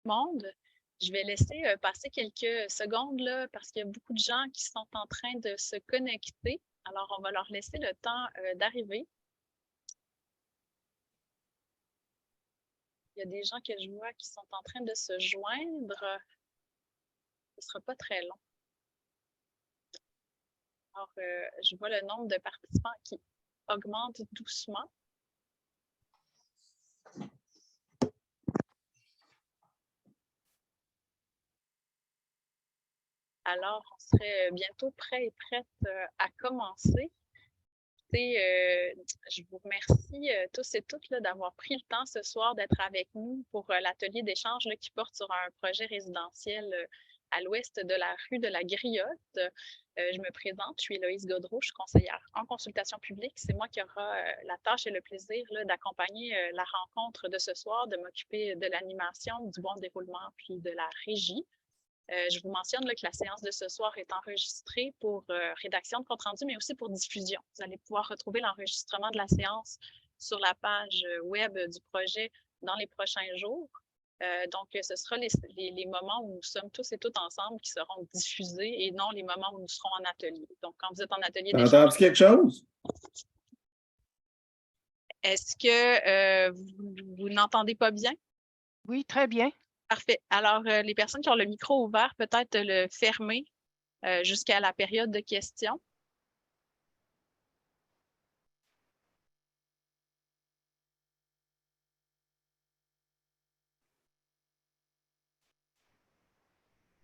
monde. Je vais laisser passer quelques secondes là, parce qu'il y a beaucoup de gens qui sont en train de se connecter. Alors, on va leur laisser le temps d'arriver. Il y a des gens que je vois qui sont en train de se joindre. Ce ne sera pas très long. Alors, je vois le nombre de participants qui augmente doucement. Alors, on serait bientôt prêt et prête à commencer. Je vous remercie tous et toutes d'avoir pris le temps ce soir d'être avec nous pour l'atelier d'échange qui porte sur un projet résidentiel à l'ouest de la rue de la Griotte. Je me présente, je suis Héloïse Gaudreau, je suis conseillère en consultation publique. C'est moi qui aura la tâche et le plaisir d'accompagner la rencontre de ce soir, de m'occuper de l'animation, du bon déroulement, puis de la régie. Je vous mentionne que la séance de ce soir est enregistrée pour rédaction de compte rendu, mais aussi pour diffusion. Vous allez pouvoir retrouver l'enregistrement de la séance sur la page web du projet dans les prochains jours. Donc, ce sera les moments où nous sommes tous et toutes ensemble qui seront diffusés et non les moments où nous serons en atelier. Donc, quand vous êtes en atelier d'échange... T'entends quelque chose? Est-ce que vous n'entendez pas bien? Oui, très bien. Parfait. Alors, les personnes qui ont le micro ouvert, peut-être le fermer jusqu'à la période de questions.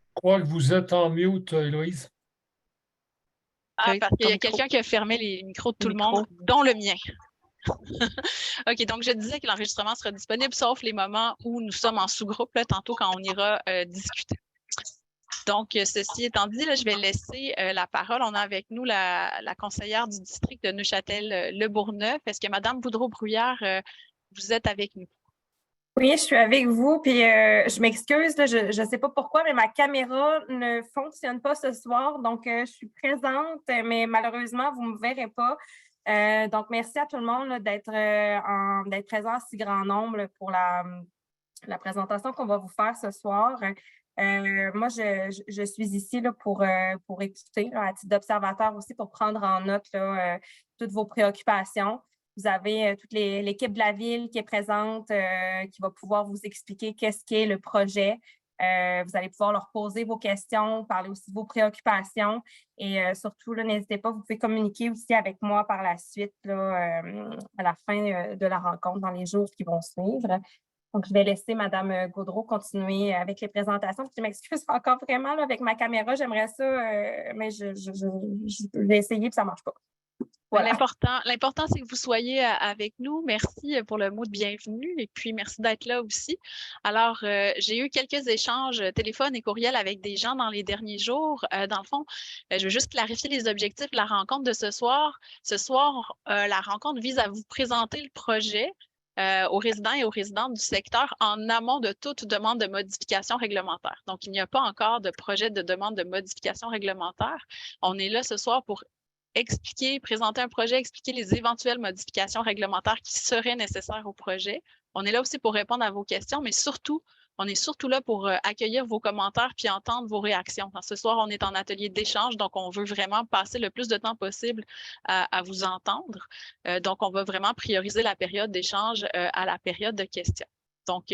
Je crois que vous êtes en mute, Héloïse. Ah, Oui, parce qu'il y a quelqu'un qui a fermé les micros de tout le monde, dont le mien. OK, donc je disais que l'enregistrement sera disponible, sauf les moments où nous sommes en sous-groupe, tantôt quand on ira discuter. Donc, ceci étant dit, je vais laisser la parole. On a avec nous la conseillère du district de Neuchâtel-Le Bourgneuf. Est-ce que Mme Boudreau-Brouillard, vous êtes avec nous? Oui, je suis avec vous, puis je m'excuse, je ne sais pas pourquoi, mais ma caméra ne fonctionne pas ce soir, donc je suis présente, mais malheureusement, vous ne me verrez pas. Donc, merci à tout le monde d'être présent en si grand nombre pour la présentation qu'on va vous faire ce soir. Moi, je suis ici pour écouter, à titre d'observateur aussi, pour prendre en note toutes vos préoccupations. Vous avez toute l'équipe de la ville qui est présente, qui va pouvoir vous expliquer qu'est-ce qu'est le projet. Vous allez pouvoir leur poser vos questions, parler aussi de vos préoccupations et surtout, n'hésitez pas, vous pouvez communiquer aussi avec moi par la suite à la fin de la rencontre dans les jours qui vont suivre. Donc, je vais laisser Mme Gaudreau continuer avec les présentations. Je m'excuse encore vraiment avec ma caméra. J'aimerais ça, mais je vais essayer et ça ne marche pas. Voilà. L'important, c'est que vous soyez avec nous. Merci pour le mot de bienvenue et puis merci d'être là aussi. Alors, j'ai eu quelques échanges téléphone et courriel avec des gens dans les derniers jours. Dans le fond, je veux juste clarifier les objectifs de la rencontre de ce soir. Ce soir, la rencontre vise à vous présenter le projet aux résidents et aux résidentes du secteur en amont de toute demande de modification réglementaire. Donc, il n'y a pas encore de projet de demande de modification réglementaire. On est là ce soir pour présenter un projet, expliquer les éventuelles modifications réglementaires qui seraient nécessaires au projet. On est là aussi pour répondre à vos questions, mais surtout, on est surtout là pour accueillir vos commentaires puis entendre vos réactions. Ce soir, on est en atelier d'échange, donc on veut vraiment passer le plus de temps possible à vous entendre. Donc, on va vraiment prioriser la période d'échange à la période de questions. Donc,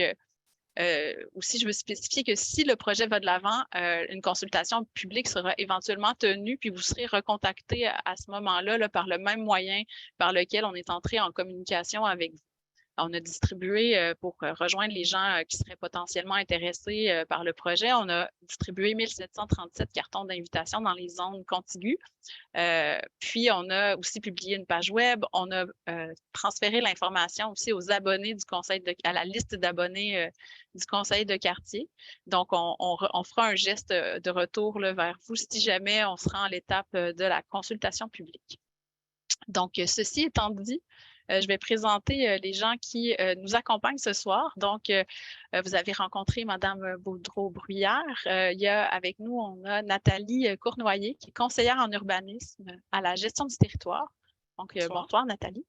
aussi, je veux spécifier que si le projet va de l'avant, une consultation publique sera éventuellement tenue, puis vous serez recontacté à ce moment-là par le même moyen par lequel on est entré en communication avec vous. On a distribué, pour rejoindre les gens qui seraient potentiellement intéressés par le projet, on a distribué 1737 cartons d'invitation dans les zones contiguës. Puis, on a aussi publié une page web. On a transféré l'information aussi aux abonnés du conseil à la liste d'abonnés du conseil de quartier. Donc, on fera un geste de retour vers vous si jamais on sera en l'étape de la consultation publique. Donc, ceci étant dit, je vais présenter les gens qui nous accompagnent ce soir. Donc, vous avez rencontré Mme Boudreau-Brouillard. Il y a avec nous, on a Nathalie Cournoyer, qui est conseillère en urbanisme à la gestion du territoire. Donc, bonsoir, Nathalie.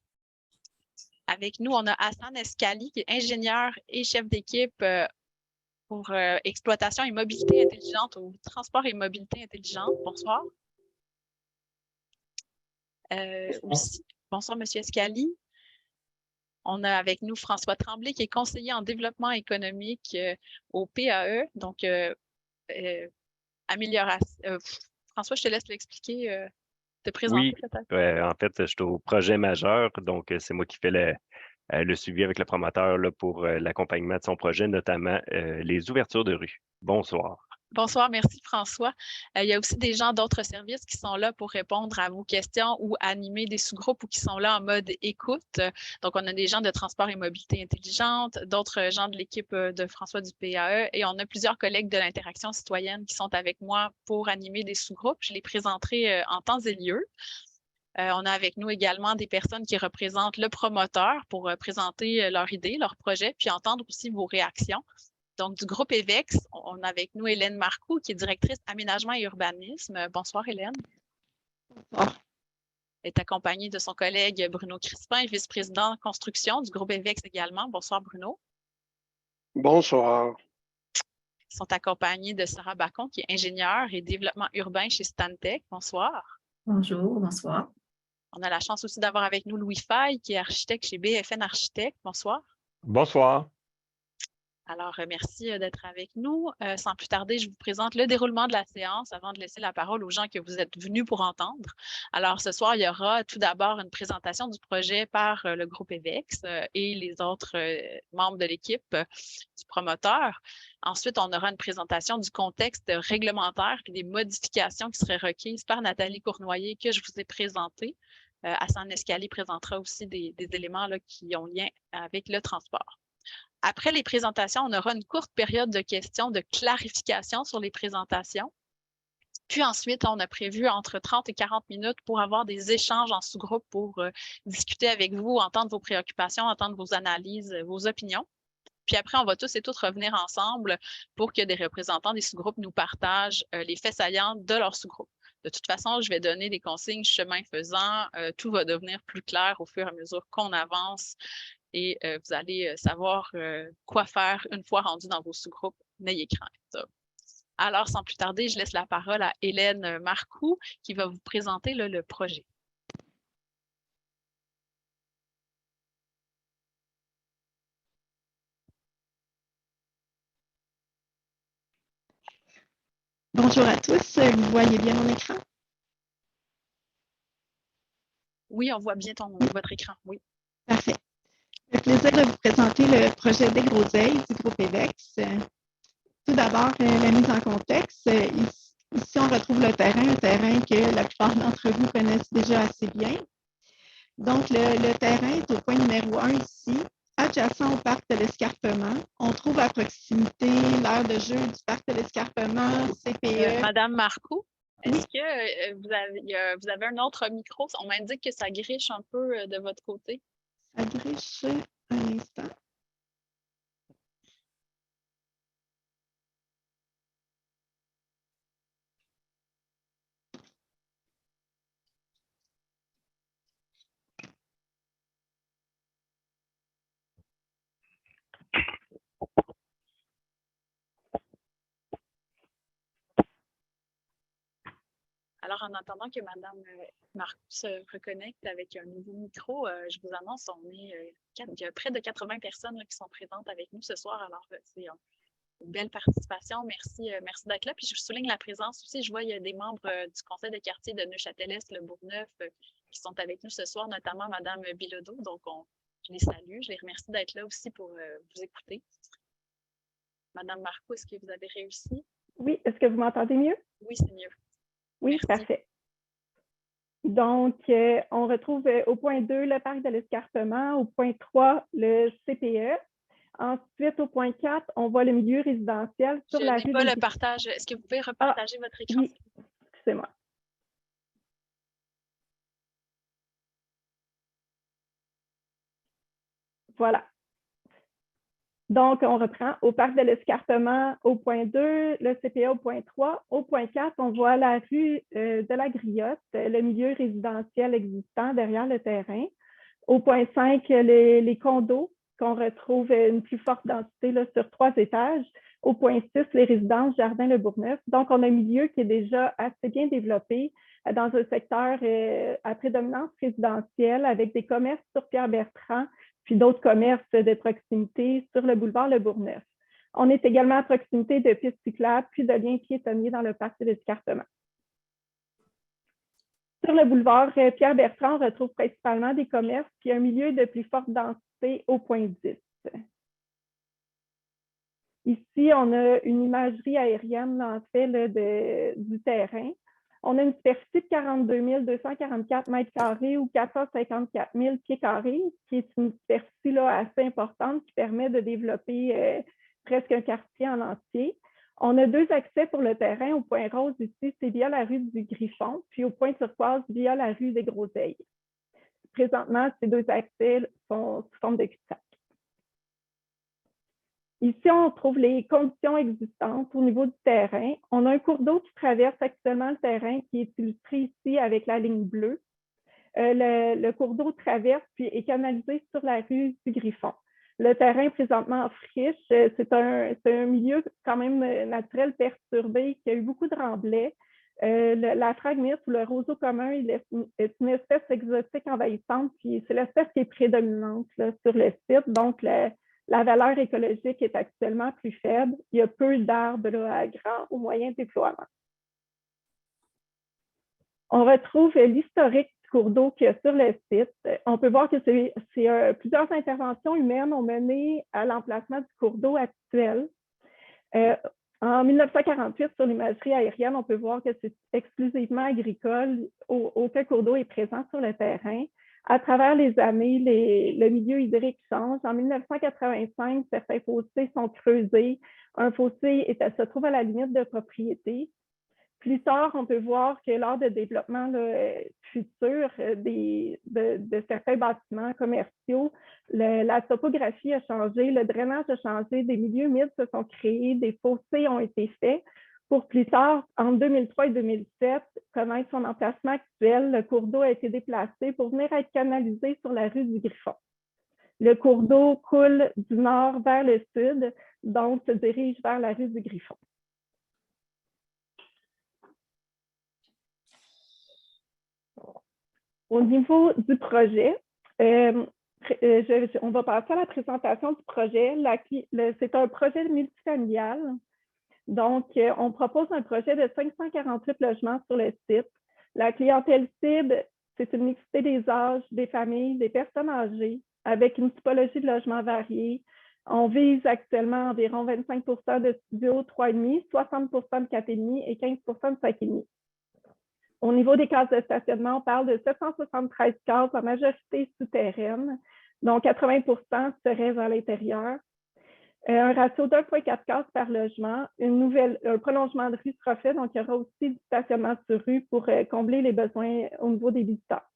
Avec nous, on a Hassan Escali, qui est ingénieur et chef d'équipe pour exploitation et mobilité intelligente ou transport et mobilité intelligente. Bonsoir. Aussi, bonsoir, M. Escali. On a avec nous François Tremblay, qui est conseiller en développement économique au PAE. Donc, amélioration. François, je te laisse l'expliquer, te présenter Oui, peut-être. en fait, je suis au projet majeur, donc c'est moi qui fais le suivi avec le promoteur là, pour l'accompagnement de son projet, notamment les ouvertures de rue. Bonsoir. Bonsoir, merci François. Il y a aussi des gens d'autres services qui sont là pour répondre à vos questions ou animer des sous-groupes ou qui sont là en mode écoute. Donc, on a des gens de transport et mobilité intelligente, d'autres gens de l'équipe de François du PAE et on a plusieurs collègues de l'interaction citoyenne qui sont avec moi pour animer des sous-groupes. Je les présenterai en temps et lieu. On a avec nous également des personnes qui représentent le promoteur pour présenter leur idée, leur projet, puis entendre aussi vos réactions. Donc, du groupe EVEX, on a avec nous Hélène Marcoux, qui est directrice aménagement et urbanisme. Bonsoir, Hélène. Bonsoir. Elle est accompagnée de son collègue Bruno Crispin, vice-président construction du groupe EVEX également. Bonsoir, Bruno. Bonsoir. Ils sont accompagnés de Sarah Bacon, qui est ingénieure et développement urbain chez Stantec. Bonsoir. Bonjour, bonsoir. On a la chance aussi d'avoir avec nous Louis Faye, qui est architecte chez BFN Architectes. Bonsoir. Bonsoir. Alors, merci d'être avec nous. Sans plus tarder, je vous présente le déroulement de la séance avant de laisser la parole aux gens que vous êtes venus pour entendre. Alors, ce soir, il y aura tout d'abord une présentation du projet par le groupe EVEX et les autres membres de l'équipe du promoteur. Ensuite, on aura une présentation du contexte réglementaire et des modifications qui seraient requises par Nathalie Cournoyer que je vous ai présentées. Hassan Escali présentera aussi des éléments là, qui ont lien avec le transport. Après les présentations, on aura une courte période de questions, de clarification sur les présentations. Puis ensuite, on a prévu entre 30 et 40 minutes pour avoir des échanges en sous-groupe pour discuter avec vous, entendre vos préoccupations, entendre vos analyses, vos opinions. Puis après, on va tous et toutes revenir ensemble pour que des représentants des sous-groupes nous partagent les faits saillants de leur sous-groupe. De toute façon, je vais donner des consignes chemin faisant. Tout va devenir plus clair au fur et à mesure qu'on avance. Et vous allez savoir quoi faire une fois rendu dans vos sous-groupes. N'ayez crainte. Alors, sans plus tarder, je laisse la parole à Hélène Marcoux qui va vous présenter là, le projet. Bonjour à tous. Vous voyez bien mon écran? Oui, on voit bien votre écran. Oui. Parfait. Le plaisir de vous présenter le projet des Groseilles du groupe EVEX. Tout d'abord, la mise en contexte. Ici, on retrouve le terrain, un terrain que la plupart d'entre vous connaissent déjà assez bien. Donc, le terrain est au point numéro 1 ici, adjacent au parc de l'Escarpement. On trouve à proximité l'aire de jeu du parc de l'Escarpement, CPE. Madame Marcoux, est-ce que vous avez un autre micro? On m'indique que ça griche un peu de votre côté. Ça griche un instant. Alors, en attendant que Mme Marcoux se reconnecte avec un nouveau micro, je vous annonce il y a près de 80 personnes là, qui sont présentes avec nous ce soir. Alors, c'est une belle participation. Merci d'être là. Puis, je vous souligne la présence aussi. Je vois il y a des membres du conseil de quartier de Neuchâtel-Est, le Bourgneuf, qui sont avec nous ce soir, notamment Mme Bilodeau. Donc, je les salue. Je les remercie d'être là aussi pour vous écouter. Mme Marcoux, est-ce que vous avez réussi? Oui, est-ce que vous m'entendez mieux? Oui, c'est mieux. Oui, Merci. parfait. Donc, on retrouve au point 2 le parc de l'Escarpement, au point 3 le CPE. Ensuite, au point 4, on voit le milieu résidentiel sur la rue. Je n'ai pas le partage. Est-ce que vous pouvez repartager votre écran? Oui, excusez-moi. Voilà. Donc, on reprend au parc de l'Escarpement au point 2, le CPA au point 3. Au point 4, on voit la rue de la Griotte, le milieu résidentiel existant derrière le terrain. Au point 5, les condos qu'on retrouve une plus forte densité là, sur 3 étages. Au point 6, les résidences Jardin-Le Bourgneuf. Donc, on a un milieu qui est déjà assez bien développé dans un secteur à prédominance résidentielle avec des commerces sur Pierre-Bertrand, puis d'autres commerces de proximité sur le boulevard Le Bourgneuf. On est également à proximité de pistes cyclables, puis de liens piétonniers dans le parc de l'escartement. Sur le boulevard Pierre-Bertrand, on retrouve principalement des commerces, puis un milieu de plus forte densité au point 10. Ici, on a une imagerie aérienne, en fait, là, du terrain. On a une superficie de 42 244 mètres carrés ou 454 000 pieds carrés, qui est une superficie là, assez importante qui permet de développer presque un quartier en entier. On a 2 accès pour le terrain. Au point rose ici, c'est via la rue du Griffon, puis au point turquoise, via la rue des Groseilles. Présentement, ces 2 accès sont sous forme de cul-de-sac. Ici, on trouve les conditions existantes au niveau du terrain. On a un cours d'eau qui traverse actuellement le terrain, qui est illustré ici avec la ligne bleue. Le cours d'eau traverse puis est canalisé sur la rue du Griffon. Le terrain présentement en friche, c'est un milieu quand même naturel perturbé qui a eu beaucoup de remblais. La phragmite ou le roseau commun est une espèce exotique envahissante, puis c'est l'espèce qui est prédominante là, sur le site. Donc, la valeur écologique est actuellement plus faible. Il y a peu d'arbres à grand ou moyen déploiement. On retrouve l'historique du cours d'eau qu'il y a sur le site. On peut voir que plusieurs interventions humaines ont mené à l'emplacement du cours d'eau actuel. En 1948, sur l'imagerie aérienne, on peut voir que c'est exclusivement agricole. Aucun cours d'eau est présent sur le terrain. À travers les années, le milieu hydrique change. En 1985, certains fossés sont creusés. Un fossé se trouve à la limite de propriété. Plus tard, on peut voir que lors de développement futur de certains bâtiments commerciaux, la topographie a changé, le drainage a changé, des milieux humides se sont créés, des fossés ont été faits. Pour plus tard, en 2003 et 2007, connaître son emplacement actuel, le cours d'eau a été déplacé pour venir être canalisé sur la rue du Griffon. Le cours d'eau coule du nord vers le sud, donc se dirige vers la rue du Griffon. Au niveau du projet, on va passer à la présentation du projet. C'est un projet multifamilial. Donc, on propose un projet de 548 logements sur le site. La clientèle cible, c'est une mixité des âges, des familles, des personnes âgées, avec une typologie de logements variée. On vise actuellement environ 25 de studios 3,5, 60 de 4,5 et 15 de 5,5. Au niveau des cases de stationnement, on parle de 773 cases, en majorité souterraines, dont 80 seraient à l'intérieur. Un ratio d'1,4 cases par logement. Un prolongement de rue sera fait, donc il y aura aussi du stationnement sur rue pour combler les besoins au niveau des visiteurs.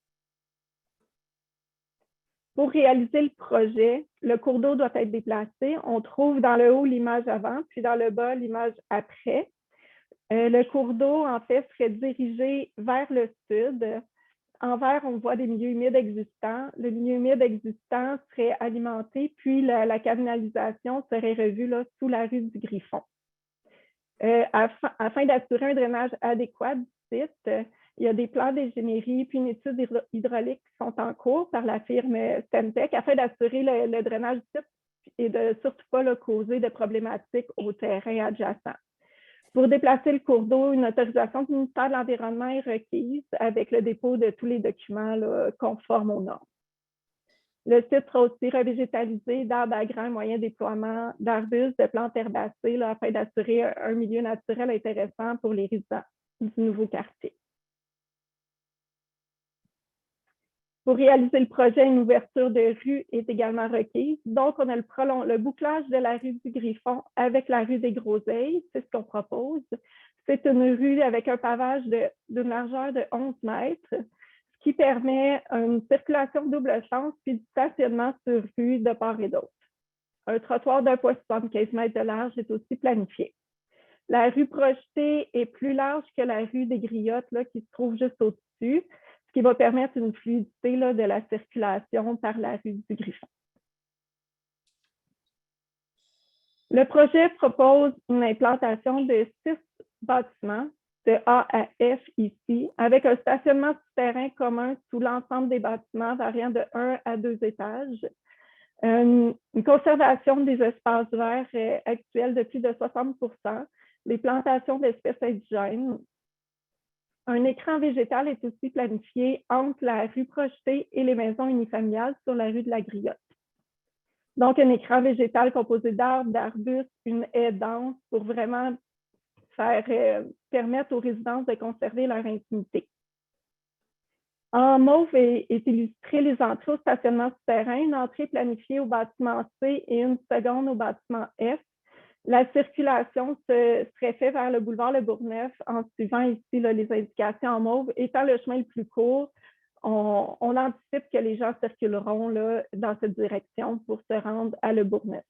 Pour réaliser le projet, le cours d'eau doit être déplacé. On trouve dans le haut l'image avant, puis dans le bas l'image après. Le cours d'eau, en fait, serait dirigé vers le sud. En vert, on voit des milieux humides existants. Le milieu humide existant serait alimenté, puis la canalisation serait revue là, sous la rue du Griffon. Afin d'assurer un drainage adéquat du site, il y a des plans d'ingénierie puis une étude hydraulique qui sont en cours par la firme Stentec afin d'assurer le drainage du site et de surtout pas causer de problématiques au terrain adjacent. Pour déplacer le cours d'eau, une autorisation du ministère de l'Environnement est requise avec le dépôt de tous les documents là, conformes aux normes. Le site sera aussi revégétalisé d'arbres à grand et moyen déploiement, d'arbustes, de plantes herbacées là, afin d'assurer un milieu naturel intéressant pour les résidents du nouveau quartier. Pour réaliser le projet, une ouverture de rue est également requise. Donc, on a le bouclage de la rue du Griffon avec la rue des Groseilles. C'est ce qu'on propose. C'est une rue avec un pavage d'une largeur de 11 mètres, ce qui permet une circulation double sens puis du stationnement sur rue de part et d'autre. Un trottoir d'1,75 m de large est aussi planifié. La rue projetée est plus large que la rue des Griottes là, qui se trouve juste au-dessus, ce qui va permettre une fluidité là, de la circulation par la rue du Griffon. Le projet propose une implantation de 6 bâtiments de A à F ici, avec un stationnement souterrain commun sous l'ensemble des bâtiments variant de 1 à 2 étages, une conservation des espaces verts actuels de plus de 60%, les plantations d'espèces indigènes. Un écran végétal est aussi planifié entre la rue Projetée et les maisons unifamiliales sur la rue de la Griotte. Donc, un écran végétal composé d'arbres, d'arbustes, une haie dense pour vraiment permettre aux résidences de conserver leur intimité. En mauve est illustré les entrées au stationnement souterrain, une entrée planifiée au bâtiment C et une seconde au bâtiment F. La circulation serait faite vers le boulevard Le Bourgneuf en suivant ici là, les indications en mauve. Étant le chemin le plus court, on anticipe que les gens circuleront là, dans cette direction pour se rendre à Le Bourgneuf.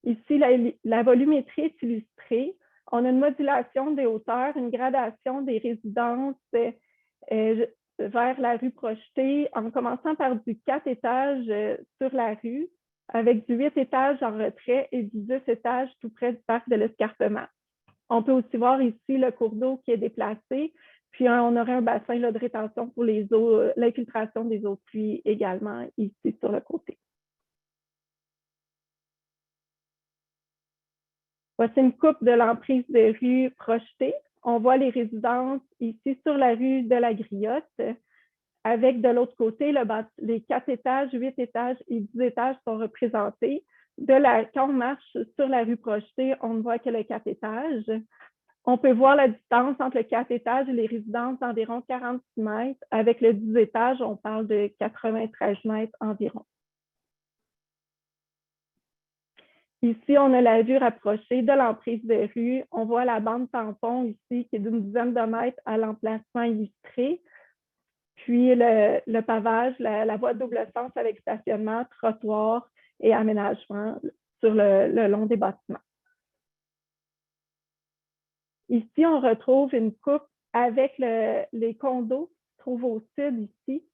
Ici, la volumétrie est illustrée. On a une modulation des hauteurs, une gradation des résidences vers la rue Projetée, en commençant par du 4 étages sur la rue, avec du 8 étages en retrait et du 10 étages tout près du parc de l'Escarpement. On peut aussi voir ici le cours d'eau qui est déplacé, puis on aurait un bassin là, de rétention pour les eaux, l'infiltration des eaux de pluie également ici sur le côté. Voici une coupe de l'emprise de rue Projetée. On voit les résidences ici sur la rue de la Griotte, avec de l'autre côté, les 4 étages, 8 étages et 10 étages sont représentés. Quand on marche sur la rue Projetée, on ne voit que les 4 étages. On peut voir la distance entre le 4 étages et les résidences d'environ 46 mètres. Avec le 10 étages, on parle de 93 mètres environ. Ici, on a la vue rapprochée de l'emprise de rue. On voit la bande tampon ici qui est d'une dizaine de mètres à l'emplacement illustré. Puis le pavage, la voie de double sens avec stationnement, trottoir et aménagement sur le long des bâtiments. Ici, on retrouve une coupe avec les condos qui se trouvent au sud ici.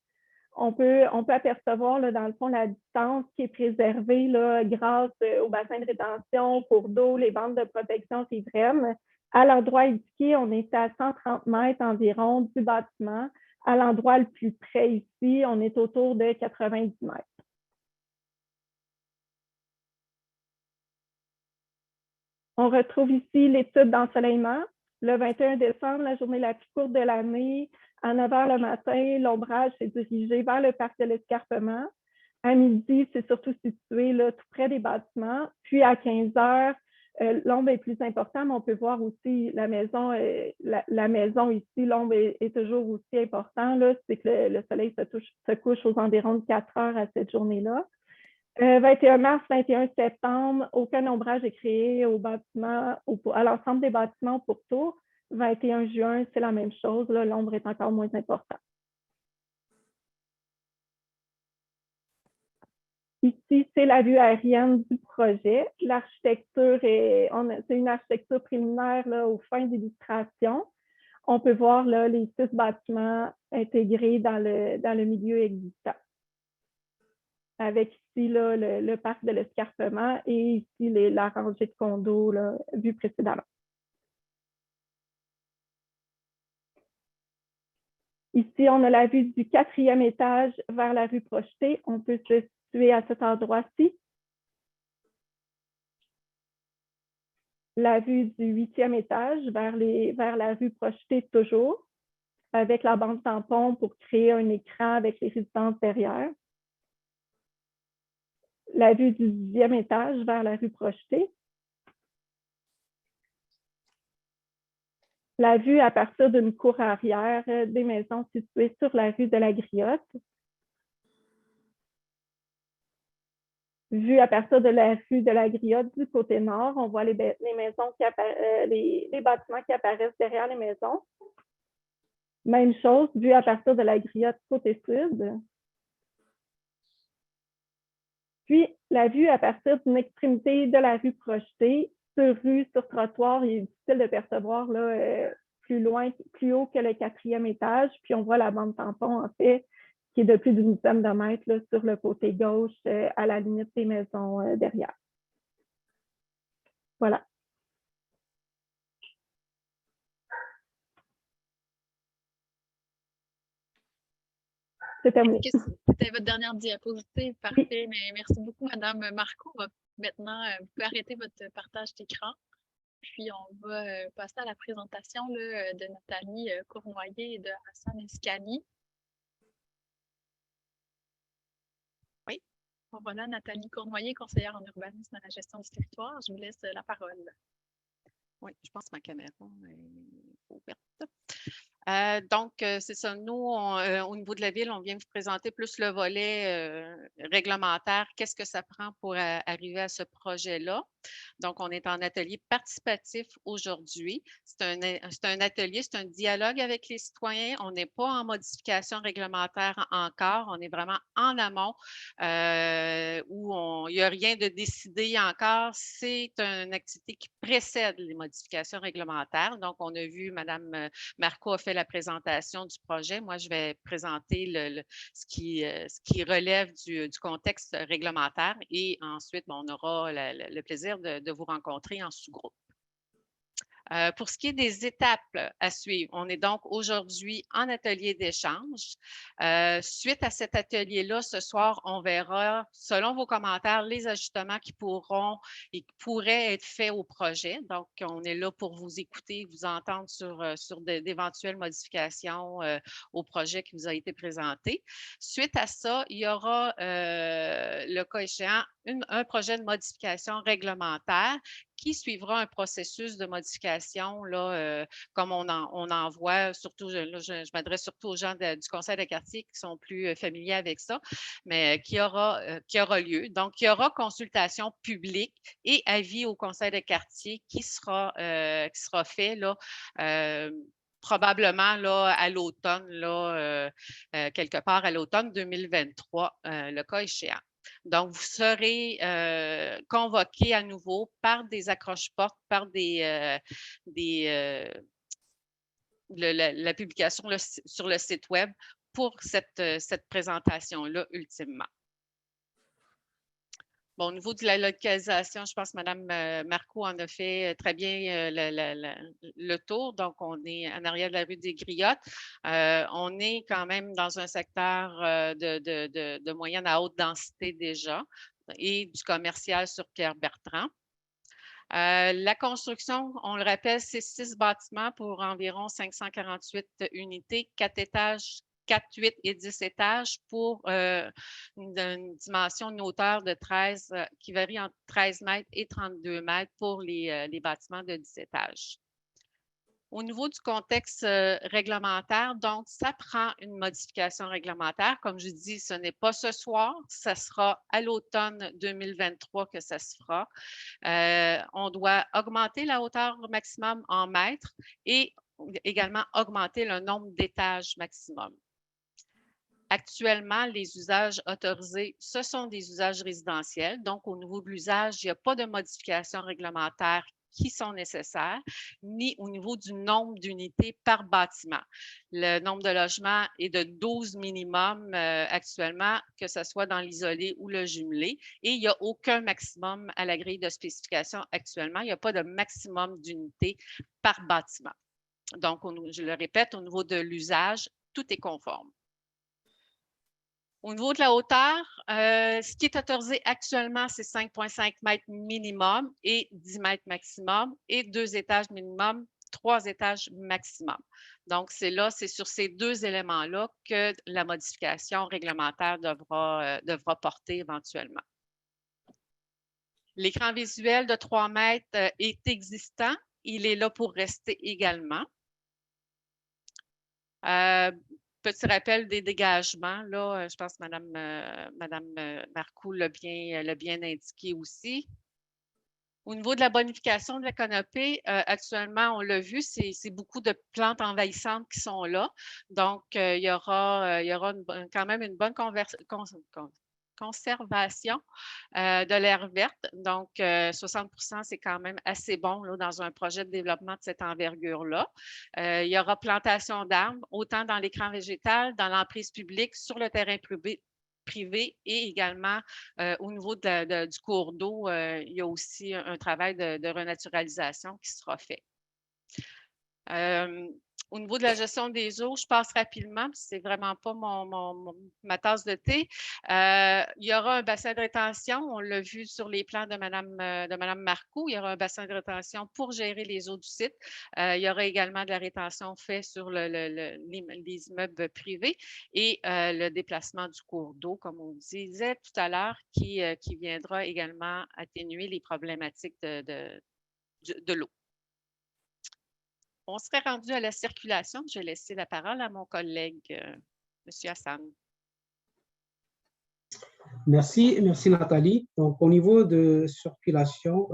On peut apercevoir là, dans le fond la distance qui est préservée là, grâce au bassin de rétention, cours d'eau, les bandes de protection riveraines. À l'endroit indiqué, on est à 130 mètres environ du bâtiment. À l'endroit le plus près ici, on est autour de 90 mètres. On retrouve ici l'étude d'ensoleillement. Le 21 décembre, la journée la plus courte de l'année, à 9 h le matin, l'ombrage s'est dirigé vers le parc de l'Escarpement. À midi, c'est surtout situé là, tout près des bâtiments. Puis à 15 h, l'ombre est plus importante, mais on peut voir aussi la maison ici, l'ombre est toujours aussi importante. C'est que le soleil se couche aux environs de 4 heures à cette journée-là. 21 mars, 21 septembre, aucun ombrage est créé au bâtiment, à l'ensemble des bâtiments pour tour. 21 juin, c'est la même chose. L'ombre est encore moins importante. Ici, c'est la vue aérienne du projet. L'architecture c'est une architecture préliminaire là, aux fins d'illustration. On peut voir là, les 6 bâtiments intégrés dans le milieu existant. Avec ici là, le parc de l'Escarpement et ici la rangée de condos là, vue précédemment. Ici, on a la vue du 4e étage vers la rue Projetée. On peut se situer à cet endroit-ci. La vue du 8e étage vers la rue Projetée toujours, avec la bande tampon pour créer un écran avec les résidences derrière. La vue du 10e étage vers la rue Projetée. La vue à partir d'une cour arrière des maisons situées sur la rue de la Griotte. Vue à partir de la rue de la Griotte du côté nord, on voit les maisons les bâtiments qui apparaissent derrière les maisons. Même chose, vue à partir de la Griotte côté sud. Puis, la vue à partir d'une extrémité de la rue Projetée, sur rue, sur trottoir, il est difficile de percevoir là, plus haut que le 4e étage. Puis, on voit la bande tampon, en fait, qui est de plus d'une dizaine de mètres là, sur le côté gauche, à la limite des maisons derrière. Voilà. C'est terminé. C'était votre dernière diapositive. Parfait. Oui. Mais merci beaucoup, Mme Marcoux. Maintenant, vous pouvez arrêter votre partage d'écran. Puis, on va passer à la présentation là, de Nathalie Cournoyer et de Hassan Escali. Oui. Bon, voilà, Nathalie Cournoyer, conseillère en urbanisme à la gestion du territoire. Je vous laisse la parole. Oui, je pense que ma caméra est ouverte. Donc, c'est ça. Nous, au niveau de la ville, on vient vous présenter plus le volet réglementaire. Qu'est-ce que ça prend pour arriver à ce projet-là? Donc, on est en atelier participatif aujourd'hui. C'est un atelier, c'est un dialogue avec les citoyens. On n'est pas en modification réglementaire encore. On est vraiment en amont où il n'y a rien de décidé encore. C'est une activité qui précède les modifications réglementaires. Donc, on a vu, Mme Marcoux a fait la présentation du projet. Moi, je vais présenter ce qui relève du contexte réglementaire et ensuite, on aura le plaisir de vous rencontrer en sous-groupe. Pour ce qui est des étapes à suivre, on est donc aujourd'hui en atelier d'échange. Suite à cet atelier-là, ce soir, on verra, selon vos commentaires, les ajustements qui pourraient être faits au projet. Donc, on est là pour vous écouter, vous entendre sur d'éventuelles modifications au projet qui vous a été présenté. Suite à ça, il y aura, le cas échéant, un projet de modification réglementaire qui suivra un processus de modification, là, comme on en voit, surtout, là, je m'adresse surtout aux gens du conseil de quartier qui sont plus familiers avec ça, mais qui aura lieu. Donc, il y aura consultation publique et avis au conseil de quartier qui sera fait là, probablement là, à l'automne, quelque part à l'automne 2023, le cas échéant. Donc, vous serez convoqués à nouveau par des accroche-portes, par la publication là, sur le site Web pour cette présentation-là ultimement. Bon, au niveau de la localisation, je pense que Mme Marcoux en a fait très bien le tour. Donc, on est en arrière de la rue des Griottes. On est quand même dans un secteur de moyenne à haute densité déjà et du commercial sur Pierre-Bertrand. La construction, on le rappelle, c'est 6 bâtiments pour environ 548 unités, 4 étages, 4, 8 et 10 étages pour une dimension, une hauteur de 13, qui varie entre 13 mètres et 32 mètres pour les bâtiments de 10 étages. Au niveau du contexte réglementaire, donc, ça prend une modification réglementaire. Comme je dis, ce n'est pas ce soir, ça sera à l'automne 2023 que ça se fera. On doit augmenter la hauteur maximum en mètres et également augmenter le nombre d'étages maximum. Actuellement, les usages autorisés, ce sont des usages résidentiels. Donc, au niveau de l'usage, il n'y a pas de modifications réglementaires qui sont nécessaires, ni au niveau du nombre d'unités par bâtiment. Le nombre de logements est de 12 minimum actuellement, que ce soit dans l'isolé ou le jumelé, et il n'y a aucun maximum à la grille de spécification actuellement. Il n'y a pas de maximum d'unités par bâtiment. Donc, je le répète, au niveau de l'usage, tout est conforme. Au niveau de la hauteur, ce qui est autorisé actuellement, c'est 5,5 mètres minimum et 10 mètres maximum et 2 étages minimum, 3 étages maximum. Donc, c'est sur ces 2 éléments-là que la modification réglementaire devra porter éventuellement. L'écran visuel de 3 mètres est existant. Il est là pour rester également. Petit rappel des dégagements, là, je pense que Mme Marcoux l'a bien indiqué aussi. Au niveau de la bonification de la canopée, actuellement, on l'a vu, c'est beaucoup de plantes envahissantes qui sont là. Donc, il y aura quand même une bonne conservation de l'aire verte. Donc, 60 c'est quand même assez bon là, dans un projet de développement de cette envergure-là. Il y aura plantation d'arbres, autant dans l'écran végétal, dans l'emprise publique, sur le terrain privé et également au niveau du cours d'eau, il y a aussi un travail de renaturalisation qui sera fait. Au niveau de la gestion des eaux, je passe rapidement, c'est vraiment pas ma tasse de thé. Il y aura un bassin de rétention, on l'a vu sur les plans de Mme Marcoux, il y aura un bassin de rétention pour gérer les eaux du site. Il y aura également de la rétention faite sur les immeubles privés et le déplacement du cours d'eau, comme on disait tout à l'heure, qui viendra également atténuer les problématiques de l'eau. On serait rendu à la circulation. Je vais laisser la parole à mon collègue, M. Hassan. Merci Nathalie. Donc, au niveau de circulation,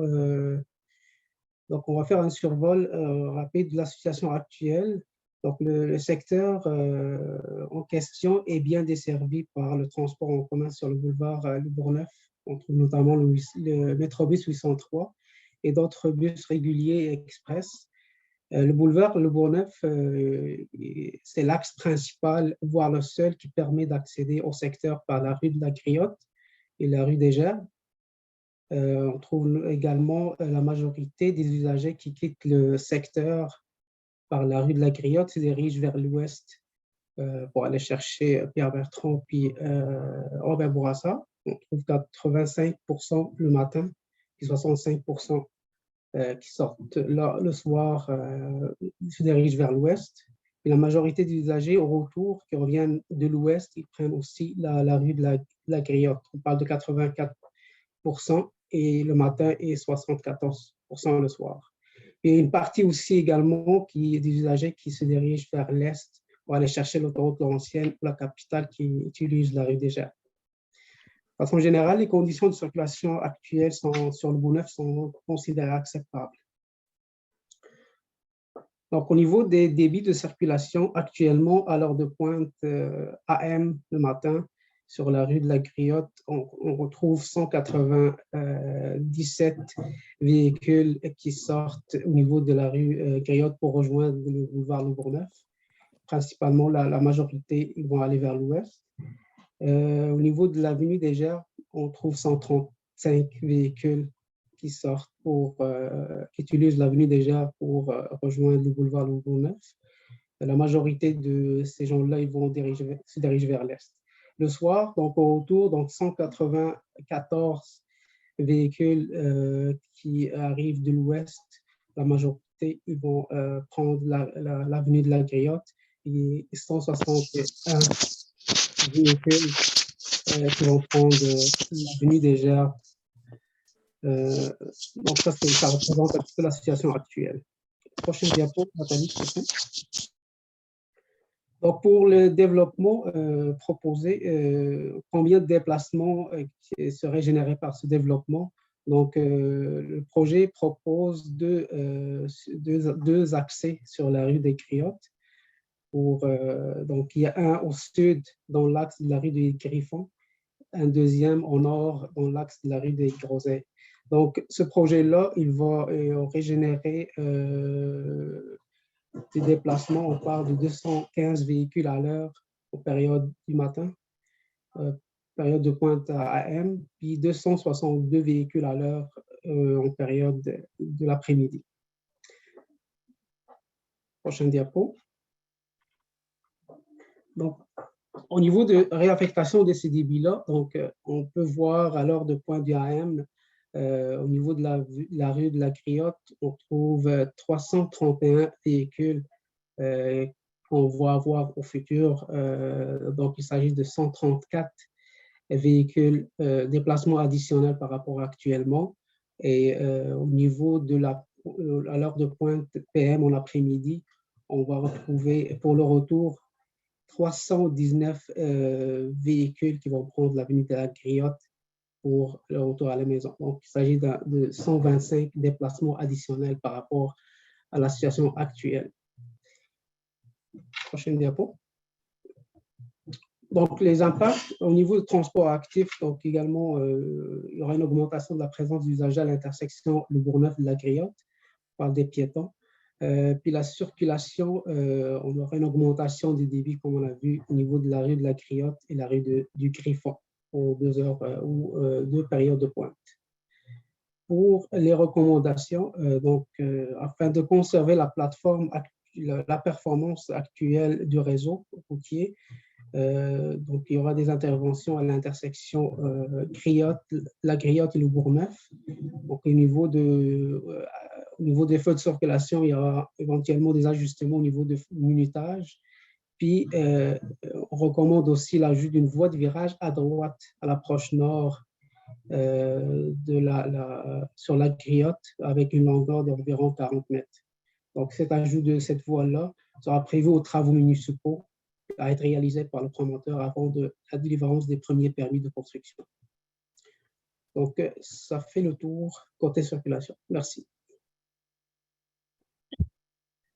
donc on va faire un survol rapide de la situation actuelle. Donc, le secteur en question est bien desservi par le transport en commun sur le boulevard Le Bourgneuf. On trouve notamment le Métrobus 803 et d'autres bus réguliers et express. Le boulevard Le Bourgneuf, c'est l'axe principal, voire le seul, qui permet d'accéder au secteur par la rue de la Griotte et la rue des Gerbes. On trouve également la majorité des usagers qui quittent le secteur par la rue de la Griotte se dirigent vers l'ouest pour aller chercher Pierre Bertrand puis Robert Bourassa. On trouve 85% le matin et 65% qui sortent le soir, se dirigent vers l'ouest. Et la majorité des usagers au retour qui reviennent de l'ouest, ils prennent aussi la rue de la Griotte. On parle de 84% et le matin et 74% le soir. Et une partie aussi également des usagers qui se dirigent vers l'est pour aller chercher l'autoroute Laurentienne, la capitale qui utilise la rue des Gerbes. De façon générale, les conditions de circulation actuelles sur le Bourgneuf sont considérées acceptables. Donc, au niveau des débits de circulation, actuellement, à l'heure de pointe AM le matin, sur la rue de la Griotte, on retrouve 197 véhicules qui sortent au niveau de la rue Griotte pour rejoindre le boulevard Le Bourgneuf. Principalement, la majorité ils vont aller vers l'ouest. Au niveau de l'avenue des Gerbes, on trouve 135 véhicules qui sortent qui utilisent l'avenue des Gerbes pour rejoindre le boulevard Le Bourgneuf. La majorité de ces gens-là, ils vont se diriger vers l'est. Le soir, donc au retour, donc 194 véhicules qui arrivent de l'ouest. La majorité, ils vont prendre l'avenue de la Griotte et 161 véhicules qui vont prendre l'avenue des Gerbes. Donc ça représente un petit peu la situation actuelle. Prochaine diapo, Nathalie, s'il te plaît. Donc pour le développement proposé, combien de déplacements seraient générés par ce développement? Donc le projet propose deux accès sur la rue des Griottes. Donc, il y a un au sud dans l'axe de la rue des Griffons, un deuxième au nord dans l'axe de la rue des Groseilles. Donc, ce projet-là, il va régénérer des déplacements. On parle de 215 véhicules à l'heure en période du matin, période de pointe à AM, puis 262 véhicules à l'heure en période de l'après-midi. Prochaine diapo. Donc, au niveau de réaffectation de ces débits-là, donc, on peut voir à l'heure de pointe du AM, au niveau de la rue de la Griotte, on trouve 331 véhicules qu'on va avoir au futur. Donc, il s'agit de 134 véhicules, déplacements additionnels par rapport à actuellement. Et au niveau de à l'heure de pointe PM en après-midi, on va retrouver pour le retour 319 véhicules qui vont prendre l'avenue de la Griotte pour le retour à la maison. Donc, il s'agit de 125 déplacements additionnels par rapport à la situation actuelle. Prochaine diapo. Donc, les impacts au niveau du transport actif, donc également, il y aura une augmentation de la présence d'usagers à l'intersection Le Bourgneuf de la Griotte par des piétons. Puis la circulation, on aura une augmentation des débits, comme on a vu, au niveau de la rue de la Griotte et la rue du Griffon, aux 2 heures ou 2 périodes de pointe. Pour les recommandations, afin de conserver la plateforme, la performance actuelle du réseau routier, donc il y aura des interventions à l'intersection la Griotte et le Bourgneuf. Donc au niveau des feux de circulation, il y aura éventuellement des ajustements au niveau de minutage. Puis on recommande aussi l'ajout d'une voie de virage à droite à l'approche nord sur la Griotte avec une longueur d'environ 40 mètres. Donc cet ajout de cette voie-là sera prévu aux travaux municipaux à être réalisé par le promoteur avant la délivrance des premiers permis de construction. Donc, ça fait le tour côté circulation. Merci.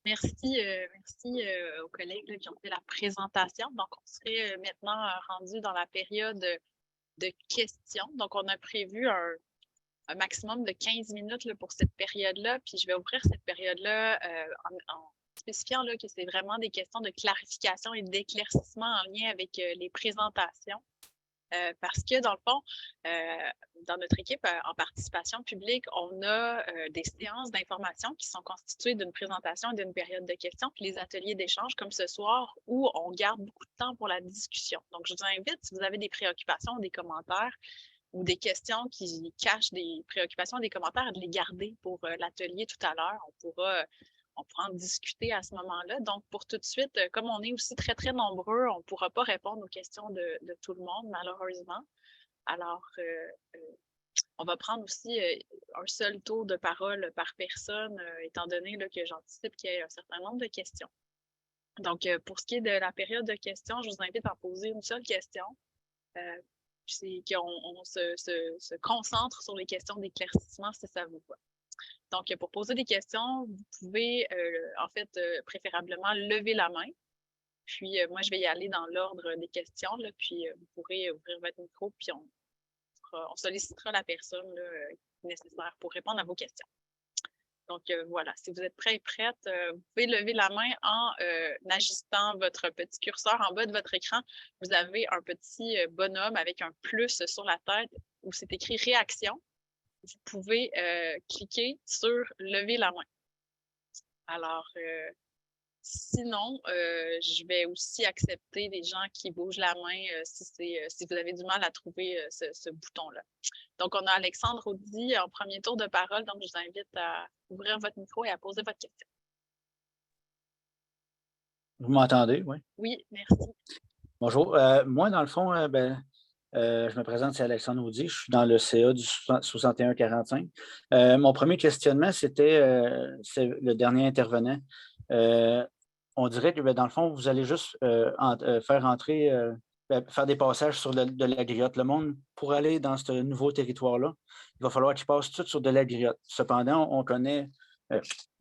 Merci aux collègues là, qui ont fait la présentation. Donc, on serait maintenant rendu dans la période de questions. Donc, on a prévu un maximum de 15 minutes là, pour cette période-là. Puis, je vais ouvrir cette période-là en spécifiant là, que c'est vraiment des questions de clarification et d'éclaircissement en lien avec les présentations. Parce que, dans le fond, dans notre équipe en participation publique, on a des séances d'information qui sont constituées d'une présentation et d'une période de questions, puis les ateliers d'échange comme ce soir où on garde beaucoup de temps pour la discussion. Donc, je vous invite, si vous avez des préoccupations, des commentaires ou des questions qui cachent des préoccupations, des commentaires, de les garder pour l'atelier tout à l'heure. On pourra en discuter à ce moment-là. Donc, pour tout de suite, comme on est aussi très, très nombreux, on ne pourra pas répondre aux questions de tout le monde, malheureusement. Alors, on va prendre aussi un seul tour de parole par personne, étant donné là, que j'anticipe qu'il y a un certain nombre de questions. Donc, pour ce qui est de la période de questions, je vous invite à en poser une seule question. C'est qu'on se concentre sur les questions d'éclaircissement, si ça vous va. Donc, pour poser des questions, vous pouvez, préférablement lever la main. Puis, moi, je vais y aller dans l'ordre des questions, là, puis vous pourrez ouvrir votre micro, puis on sollicitera la personne là, nécessaire pour répondre à vos questions. Donc, voilà, si vous êtes prêts et prêtes, vous pouvez lever la main en ajustant votre petit curseur en bas de votre écran. Vous avez un petit bonhomme avec un plus sur la tête où c'est écrit « Réaction ». Vous pouvez cliquer sur « Lever la main ». Alors, sinon, je vais aussi accepter les gens qui bougent la main si vous avez du mal à trouver ce bouton-là. Donc, on a Alexandre Audy en premier tour de parole. Donc, je vous invite à ouvrir votre micro et à poser votre question. Vous m'entendez? Oui. Oui, merci. Bonjour. Moi, dans le fond, je me présente, c'est Alexandre Audy. Je suis dans le CA du 6145. Mon premier questionnement, c'était le dernier intervenant. On dirait que, dans le fond, vous allez juste faire des passages sur de la griotte. Le monde, pour aller dans ce nouveau territoire-là, il va falloir qu'il passe tout sur de la griotte. Cependant, on connaît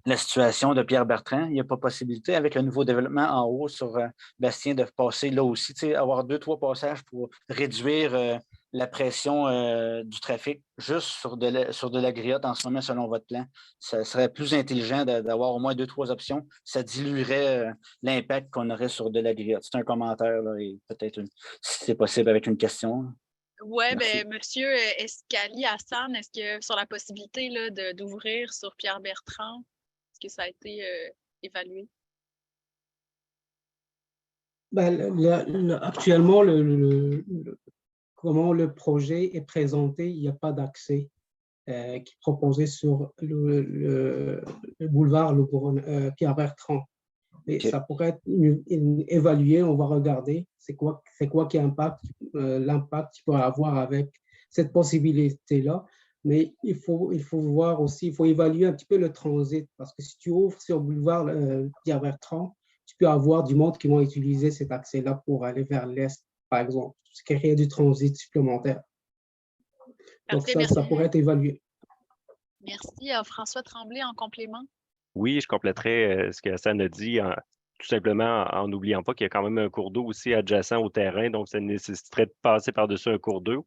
la situation de Pierre-Bertrand. Il n'y a pas possibilité, avec un nouveau développement en haut sur Bastien, de passer là aussi, avoir 2-3 passages pour réduire la pression du trafic juste sur de la griotte en ce moment, selon votre plan. Ça serait plus intelligent d'avoir au moins 2-3 options. Ça diluerait l'impact qu'on aurait sur de la griotte. C'est un commentaire là, et peut-être, si c'est possible, avec une question. Oui, bien, monsieur Escali Hassan, est-ce que sur la possibilité d'ouvrir sur Pierre-Bertrand, est-ce que ça a été évalué? Actuellement, comment le projet est présenté, il n'y a pas d'accès qui est proposé sur le boulevard Pierre-Bertrand. Mais ça pourrait être évalué, on va regarder c'est quoi qui impacte, l'impact qu'il peut avoir avec cette possibilité-là. Mais il faut voir aussi, il faut évaluer un petit peu le transit, parce que si tu ouvres sur le boulevard Pierre-Bertrand, tu peux avoir du monde qui vont utiliser cet accès-là pour aller vers l'est, par exemple, ce qui crée du transit supplémentaire. Donc ça pourrait être évalué. Merci. François Tremblay, en complément. Oui, je compléterai ce que Hassan a dit tout simplement en n'oubliant pas qu'il y a quand même un cours d'eau aussi adjacent au terrain, donc ça nécessiterait de passer par-dessus un cours d'eau.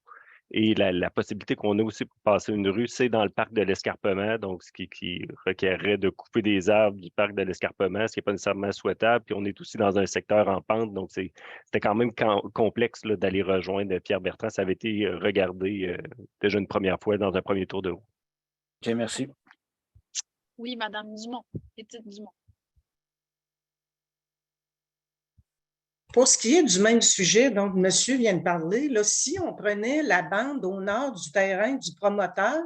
Et la possibilité qu'on a aussi pour passer une rue, c'est dans le parc de l'Escarpement, donc ce qui requerrait de couper des arbres du parc de l'Escarpement, ce qui n'est pas nécessairement souhaitable. Puis on est aussi dans un secteur en pente, donc c'était quand même complexe d'aller rejoindre Pierre Bertrand. Ça avait été regardé déjà une première fois dans un premier tour de roue. OK, merci. Oui, Madame Dumont, Edith Dumont. Pour ce qui est du même sujet dont le monsieur vient de parler, là, si on prenait la bande au nord du terrain du promoteur,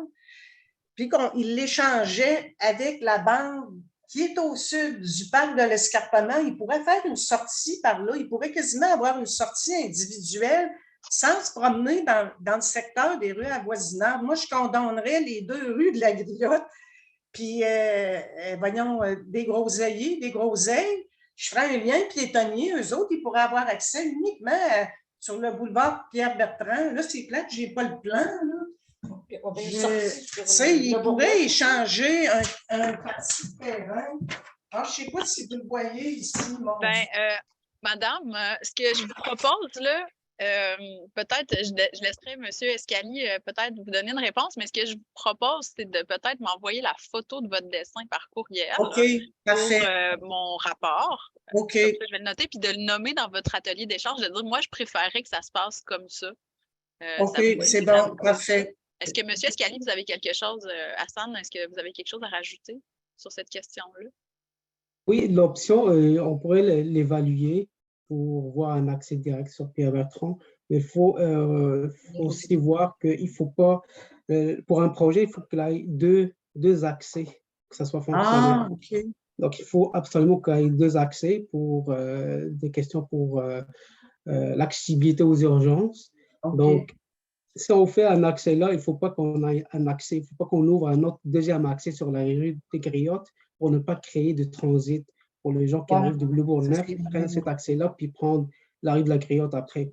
puis qu'il l'échangeait avec la bande qui est au sud du parc de l'Escarpement, il pourrait faire une sortie par là. Il pourrait quasiment avoir une sortie individuelle sans se promener dans le secteur des rues avoisinantes. Moi, je condamnerais les 2 rues de la Griotte, puis, des Groseilles. Je ferais un lien piétonnier. Eux autres, ils pourraient avoir accès uniquement sur le boulevard Pierre-Bertrand. Là, c'est plate, je n'ai pas le plan. Ils pourraient échanger un parti de terrain. Alors, je ne sais pas si vous le voyez ici. Madame, ce que je vous propose, là, peut-être, je laisserai M. Escali peut-être vous donner une réponse, mais ce que je vous propose, c'est de peut-être m'envoyer la photo de votre dessin par courriel pour mon rapport. OK. Comme ça, je vais le noter, puis de le nommer dans votre atelier d'échange, de dire, moi, je préférerais que ça se passe comme ça. OK, c'est bon, parfait. Est-ce que M. Escali, vous avez quelque chose, Hassan, est-ce que vous avez quelque chose à rajouter sur cette question-là? Oui, l'option, on pourrait l'évaluer pour voir un accès direct sur Pierre Bertrand. Mais il faut aussi voir qu'il ne faut pas, pour un projet, il faut qu'il y ait deux accès, que ça soit fonctionnel. OK. Donc, il faut absolument qu'il y ait 2 accès pour des questions pour l'accessibilité aux urgences. Okay. Donc, si on fait un accès là, il ne faut pas qu'on ait un accès, il ne faut pas qu'on ouvre un autre deuxième accès sur la rue des Griottes pour ne pas créer de transit pour les gens qui arrivent de Bleu-Bourgneuf, qui prennent cet accès-là, puis prendre la rue de la Griotte après,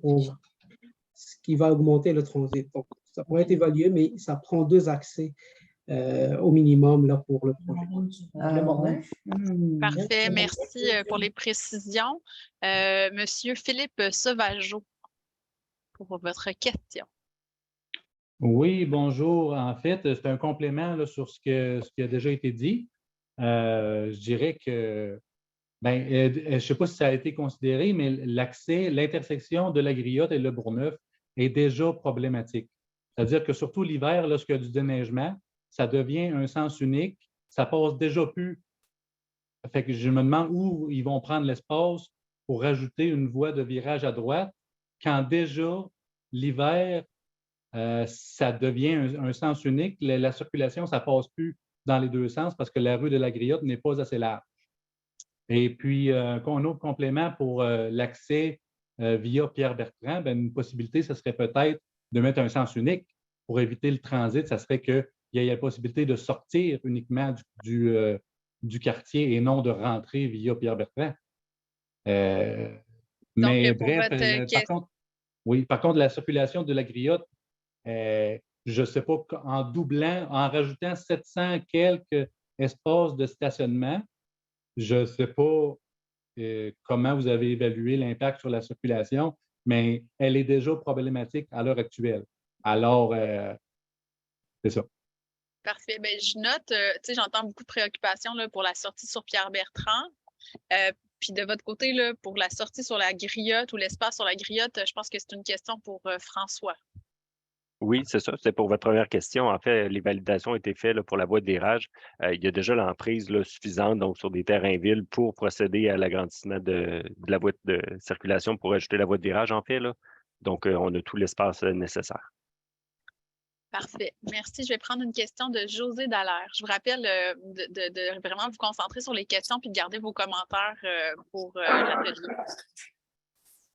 ce qui va augmenter le transit. Donc, ça pourrait être évalué, mais ça prend 2 accès au minimum là, pour le projet. Parfait, merci pour les précisions. Monsieur Philippe Sauvageau, pour votre question. Oui, bonjour. En fait, c'est un complément là, sur ce qui a déjà été dit. Je dirais que, je ne sais pas si ça a été considéré, mais l'intersection de la Griotte et le Bourgneuf est déjà problématique. C'est-à-dire que surtout l'hiver, lorsqu'il y a du déneigement, ça devient un sens unique, ça passe déjà plus. Fait que je me demande où ils vont prendre l'espace pour rajouter une voie de virage à droite quand déjà l'hiver, ça devient un sens unique. La circulation, ça ne passe plus dans les 2 sens parce que la rue de la Griotte n'est pas assez large. Et puis, un autre complément pour l'accès via Pierre-Bertrand, une possibilité, ce serait peut-être de mettre un sens unique pour éviter le transit. Ça serait qu'il y ait la possibilité de sortir uniquement du quartier et non de rentrer via Pierre-Bertrand. Mais bref, par contre, la circulation de la Griotte, je ne sais pas, en rajoutant 700 quelques espaces de stationnement, je ne sais pas comment vous avez évalué l'impact sur la circulation, mais elle est déjà problématique à l'heure actuelle. Alors, c'est ça. Parfait. Bien, je note, j'entends beaucoup de préoccupations là, pour la sortie sur Pierre-Bertrand. Puis de votre côté, là, pour la sortie sur la Griotte ou l'espace sur la Griotte, je pense que c'est une question pour François. Oui, c'est ça. C'est pour votre première question. En fait, les validations ont été faites là, pour la voie de virage. Il y a déjà l'emprise suffisante donc, sur des terrains villes pour procéder à l'agrandissement de la voie de circulation pour ajouter la voie de virage, en fait. Là. Donc, on a tout l'espace nécessaire. Parfait. Merci. Je vais prendre une question de José Dallaire. Je vous rappelle de vraiment vous concentrer sur les questions puis de garder vos commentaires pour l'atelier.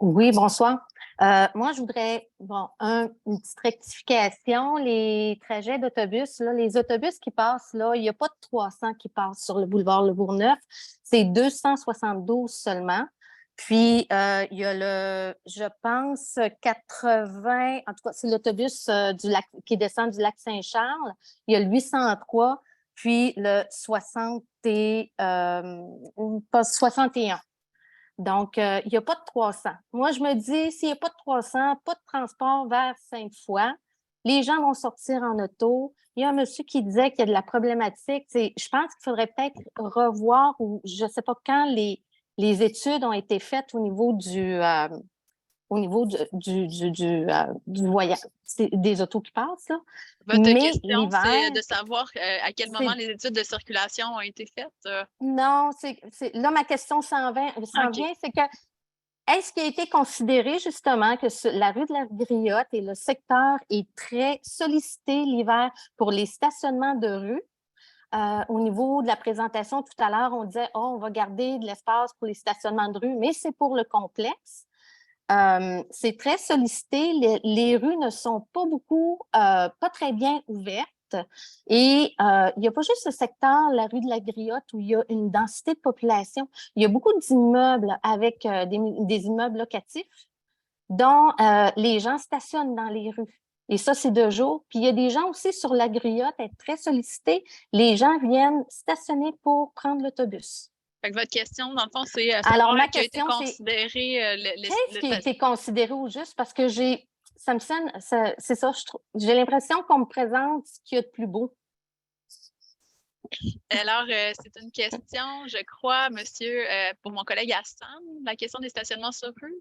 Oui, bonsoir. Moi, je voudrais, une petite rectification. Les trajets d'autobus, les autobus qui passent, là, il n'y a pas de 300 qui passent sur le boulevard Le Bourgneuf. C'est 272 seulement. Puis, il y a je pense, 80, en tout cas, c'est l'autobus qui descend du lac Saint-Charles. Il y a le 803, puis le 61. Donc, il n'y a pas de 300. Moi, je me dis, s'il n'y a pas de 300, pas de transport vers Sainte-Foy, les gens vont sortir en auto. Il y a un monsieur qui disait qu'il y a de la problématique. Je pense qu'il faudrait peut-être revoir, ou je ne sais pas quand les études ont été faites au niveau du voyage, des autos qui passent. Là. Votre question, c'est de savoir à quel moment les études de circulation ont été faites? Non, là, ma question s'en vient, c'est que est-ce qu'il a été considéré justement que la rue de la Griotte et le secteur est très sollicité l'hiver pour les stationnements de rue? Au niveau de la présentation, tout à l'heure, on disait on va garder de l'espace pour les stationnements de rue, mais c'est pour le complexe. C'est très sollicité. Les rues ne sont pas pas très bien ouvertes. Et il n'y a pas juste ce secteur, la rue de la Griotte, où il y a une densité de population. Il y a beaucoup d'immeubles avec des immeubles locatifs dont les gens stationnent dans les rues. Et ça, c'est de jour. Puis il y a des gens aussi sur la Griotte, être très sollicités. Les gens viennent stationner pour prendre l'autobus. Fait que votre question, dans le fond, c'est alors ma question, considéré qu'est-ce qui a été considéré au juste? Parce que ça me sonne, c'est ça, j'ai l'impression qu'on me présente ce qu'il y a de plus beau. Alors, c'est une question, je crois, monsieur, pour mon collègue Hassan, la question des stationnements sur rue.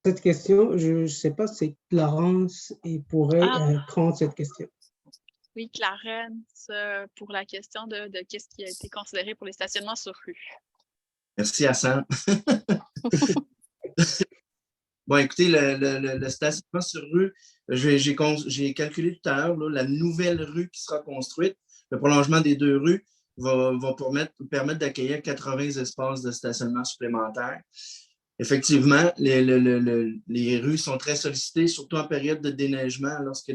Cette question, je ne sais pas si Clarence pourrait prendre cette question. Oui, Clarence, pour la question de qu'est-ce qui a été considéré pour les stationnements sur rue. Merci, Hassan. Bon, écoutez, le stationnement sur rue, j'ai calculé tout à l'heure, la nouvelle rue qui sera construite, le prolongement des 2 rues va permettre d'accueillir 80 espaces de stationnement supplémentaires. Effectivement, les rues sont très sollicitées, surtout en période de déneigement, lorsque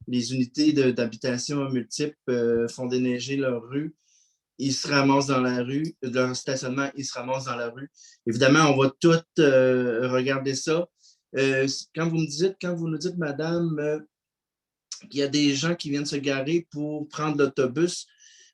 les unités d'habitation multiples font déneiger leur rue. Ils se ramassent dans la rue, leur stationnement, ils se ramassent dans la rue. Évidemment, on va tout regarder ça. Quand vous nous dites, madame, qu'il y a des gens qui viennent se garer pour prendre l'autobus,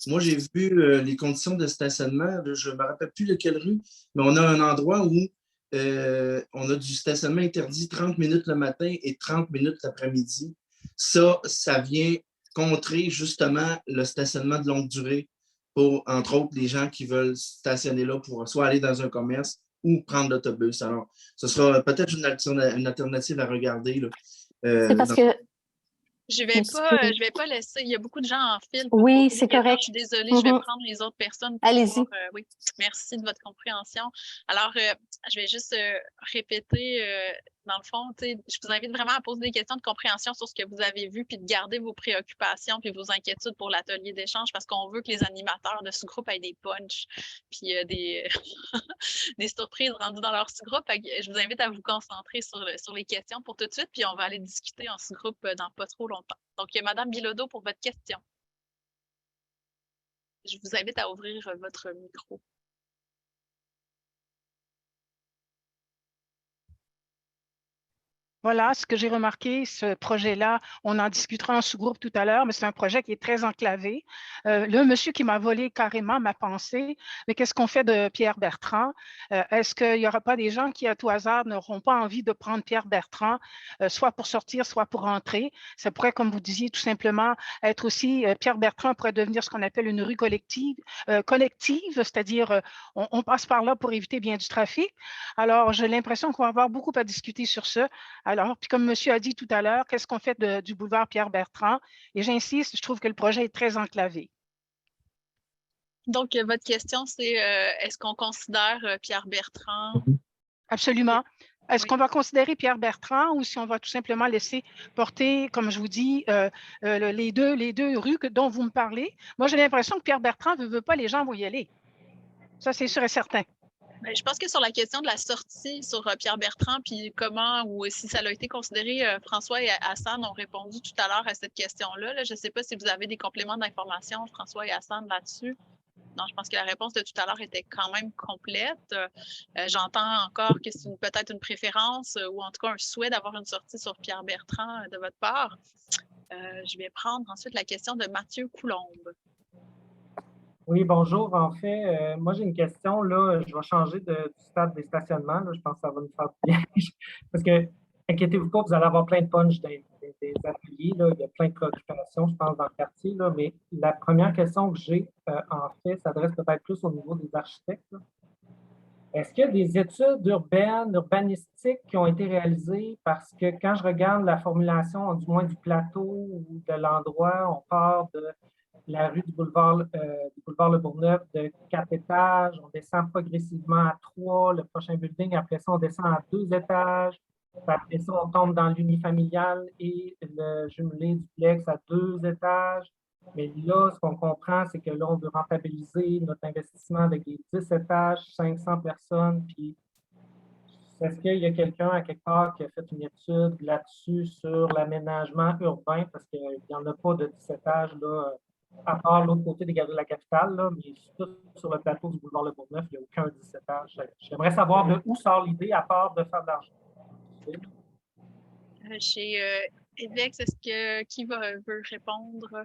moi, j'ai vu les conditions de stationnement, je ne me rappelle plus lequel rue, mais on a un endroit où on a du stationnement interdit 30 minutes le matin et 30 minutes l'après-midi. Ça vient contrer justement le stationnement de longue durée pour, entre autres, les gens qui veulent stationner là pour soit aller dans un commerce ou prendre l'autobus. Alors, ce sera peut-être une alternative à regarder. Là. C'est parce que... Je vais pas laisser. Il y a beaucoup de gens en fil. Oui, c'est correct. Je suis désolée, je vais prendre les autres personnes. Allez-y. Oui, merci de votre compréhension. Alors, je vais juste répéter, dans le fond, je vous invite vraiment à poser des questions de compréhension sur ce que vous avez vu, puis de garder vos préoccupations puis vos inquiétudes pour l'atelier d'échange, parce qu'on veut que les animateurs de sous-groupe aient des punchs, puis des surprises rendues dans leur sous-groupe. Je vous invite à vous concentrer sur les questions pour tout de suite, puis on va aller discuter en sous-groupe dans pas trop longtemps. Donc, Madame Bilodeau, pour votre question. Je vous invite à ouvrir votre micro. Voilà, ce que j'ai remarqué, ce projet-là, on en discutera en sous-groupe tout à l'heure, mais c'est un projet qui est très enclavé. Le monsieur qui m'a volé carrément ma pensée, mais qu'est-ce qu'on fait de Pierre Bertrand? Est-ce qu'il n'y aura pas des gens qui, à tout hasard, n'auront pas envie de prendre Pierre Bertrand, soit pour sortir, soit pour entrer? Ça pourrait, comme vous disiez, tout simplement être aussi, Pierre Bertrand pourrait devenir ce qu'on appelle une rue collective, c'est-à-dire on passe par là pour éviter bien du trafic. Alors, j'ai l'impression qu'on va avoir beaucoup à discuter sur ce. Alors, puis comme monsieur a dit tout à l'heure, qu'est-ce qu'on fait du boulevard Pierre-Bertrand? Et j'insiste, je trouve que le projet est très enclavé. Donc, votre question, c'est est-ce qu'on considère Pierre-Bertrand? Absolument. Est-ce qu'on va considérer Pierre-Bertrand ou si on va tout simplement laisser porter, comme je vous dis, les deux rues dont vous me parlez? Moi, j'ai l'impression que Pierre-Bertrand ne veut pas, les gens vont y aller. Ça, c'est sûr et certain. Bien, je pense que sur la question de la sortie sur Pierre Bertrand, puis comment ou si ça a été considéré, François et Hassan ont répondu tout à l'heure à cette question-là. Là. Je ne sais pas si vous avez des compléments d'information, François et Hassan, là-dessus. Non, je pense que la réponse de tout à l'heure était quand même complète. J'entends encore que c'est peut-être une préférence ou en tout cas un souhait d'avoir une sortie sur Pierre Bertrand de votre part. Je vais prendre ensuite la question de Mathieu Coulombe. Oui, bonjour. En fait, moi, j'ai une question. Là, je vais changer du stade des stationnements. Là. Je pense que ça va nous faire bien. Parce que, inquiétez-vous pas, vous allez avoir plein de punch des ateliers. Là. Il y a plein de préoccupations, je pense, dans le quartier. Là. Mais la première question que j'ai, en fait, s'adresse peut-être plus au niveau des architectes. Là. Est-ce qu'il y a des études urbaines, urbanistiques qui ont été réalisées? Parce que quand je regarde la formulation, du moins du plateau ou de l'endroit, on part de la rue du boulevard Le Bourgneuf de 4 étages, on descend progressivement à 3, le prochain building, après ça, on descend à 2 étages, après ça, on tombe dans l'unifamilial et le jumelé duplex à 2 étages. Mais là, ce qu'on comprend, c'est que là, on veut rentabiliser notre investissement avec des 10 étages, 500 personnes, puis est-ce qu'il y a quelqu'un à quelque part qui a fait une étude là-dessus sur l'aménagement urbain, parce qu'il n'y en a pas de 10 étages, là, à part l'autre côté des Galeries de la Capitale, là, mais tout sur le plateau du boulevard Le Bourgneuf, il n'y a aucun 10 étages. J'aimerais savoir de où sort l'idée, à part de faire de l'argent. Chez Evex, qui veut répondre?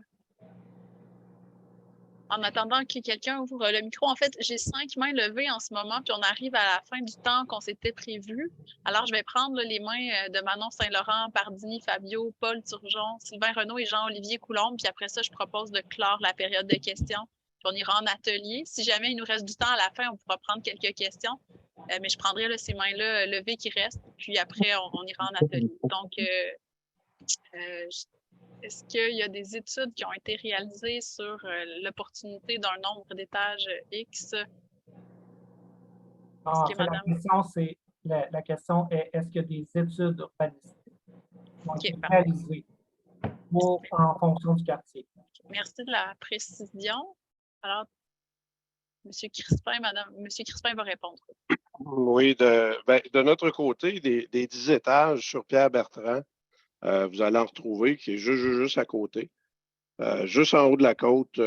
En attendant que quelqu'un ouvre le micro, en fait, j'ai 5 mains levées en ce moment, puis on arrive à la fin du temps qu'on s'était prévu. Alors, je vais prendre là, les mains de Manon Saint-Laurent, Pardy, Fabio, Paul Turgeon, Sylvain Renaud et Jean-Olivier Coulombe. Puis après ça, je propose de clore la période de questions. Puis on ira en atelier. Si jamais il nous reste du temps à la fin, on pourra prendre quelques questions. Mais je prendrai là, ces mains-là levées qui restent. Puis après, on ira en atelier. Donc, est-ce qu'il y a des études qui ont été réalisées sur l'opportunité d'un nombre d'étages X? En fait, la question est est-ce qu'il y a des études urbanistiques qui ont été réalisées en fonction du quartier? Merci de la précision. Alors, M. Crispin, M. Crispin va répondre. Oui, de notre côté, des 10 étages sur Pierre-Bertrand, vous allez en retrouver qui est juste à côté. Juste en haut de la côte,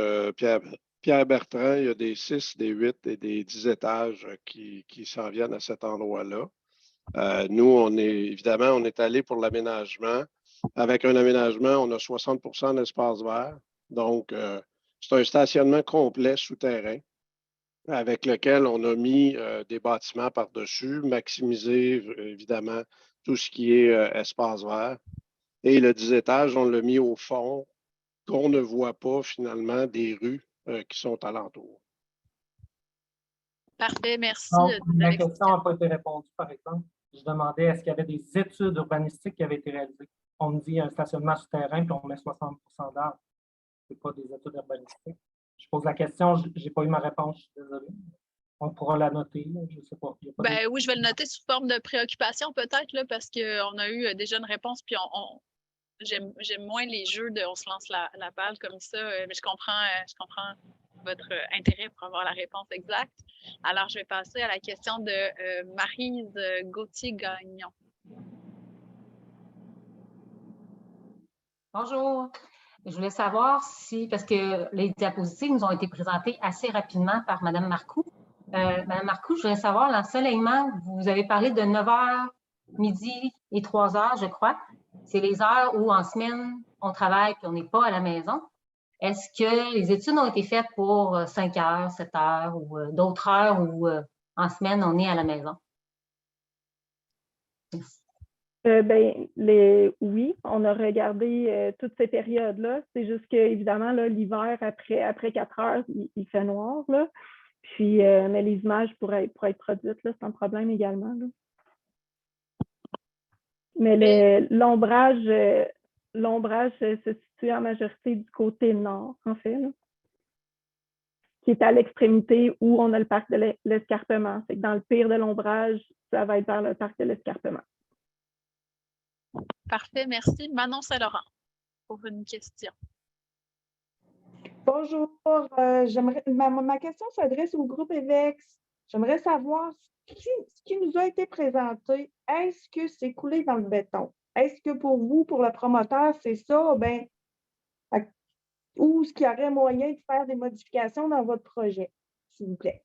Pierre-Bertrand, il y a des 6, des 8 et des 10 étages qui s'en viennent à cet endroit-là. Nous, évidemment, on est allé pour l'aménagement. Avec un aménagement, on a 60% d'espace vert. Donc, c'est un stationnement complet souterrain avec lequel on a mis des bâtiments par-dessus, maximisé, évidemment, tout ce qui est espace vert. Et le 10 étages, on l'a mis au fond, qu'on ne voit pas finalement des rues qui sont alentour. Parfait, merci. Donc, ma question n'a pas été répondue, par exemple. Je demandais est-ce qu'il y avait des études urbanistiques qui avaient été réalisées. On me dit un stationnement souterrain, puis on met 60% d'arbres. Ce n'est pas des études urbanistiques. Je pose la question, je n'ai pas eu ma réponse, je suis désolé. On pourra la noter, là, je ne sais pas. Oui, je vais le noter sous forme de préoccupation peut-être, là, parce qu'on a eu déjà une réponse, puis j'aime moins les jeux de on se lance la balle comme ça, mais je comprends votre intérêt pour avoir la réponse exacte. Alors, je vais passer à la question de Maryse Gauthier-Gagnon. Bonjour. Je voulais savoir si, parce que les diapositives nous ont été présentées assez rapidement par Mme Marcoux. Mme Marcoux, je voulais savoir, l'ensoleillement, vous avez parlé de 9h, midi et 3h, je crois. C'est les heures où, en semaine, on travaille et on n'est pas à la maison. Est-ce que les études ont été faites pour 5 heures, 7 heures ou d'autres heures où, en semaine, on est à la maison? Oui, on a regardé toutes ces périodes-là. C'est juste qu'évidemment, l'hiver, après 4 heures, il fait noir. Là. Puis, mais les images pourraient être produites, là, c'est un problème également. Là. Mais l'ombrage se situe en majorité du côté nord, en fait, là, qui est à l'extrémité où on a le parc de l'Escarpement. C'est que dans le pire de l'ombrage, ça va être vers le parc de l'Escarpement. Parfait, merci. Manon Saint-Laurent, pour une question. Bonjour, ma question s'adresse au groupe EVEX. J'aimerais savoir ce qui nous a été présenté, est-ce que c'est coulé dans le béton? Est-ce que pour vous, pour le promoteur, c'est ça? Ou est-ce qu'il y aurait moyen de faire des modifications dans votre projet, s'il vous plaît?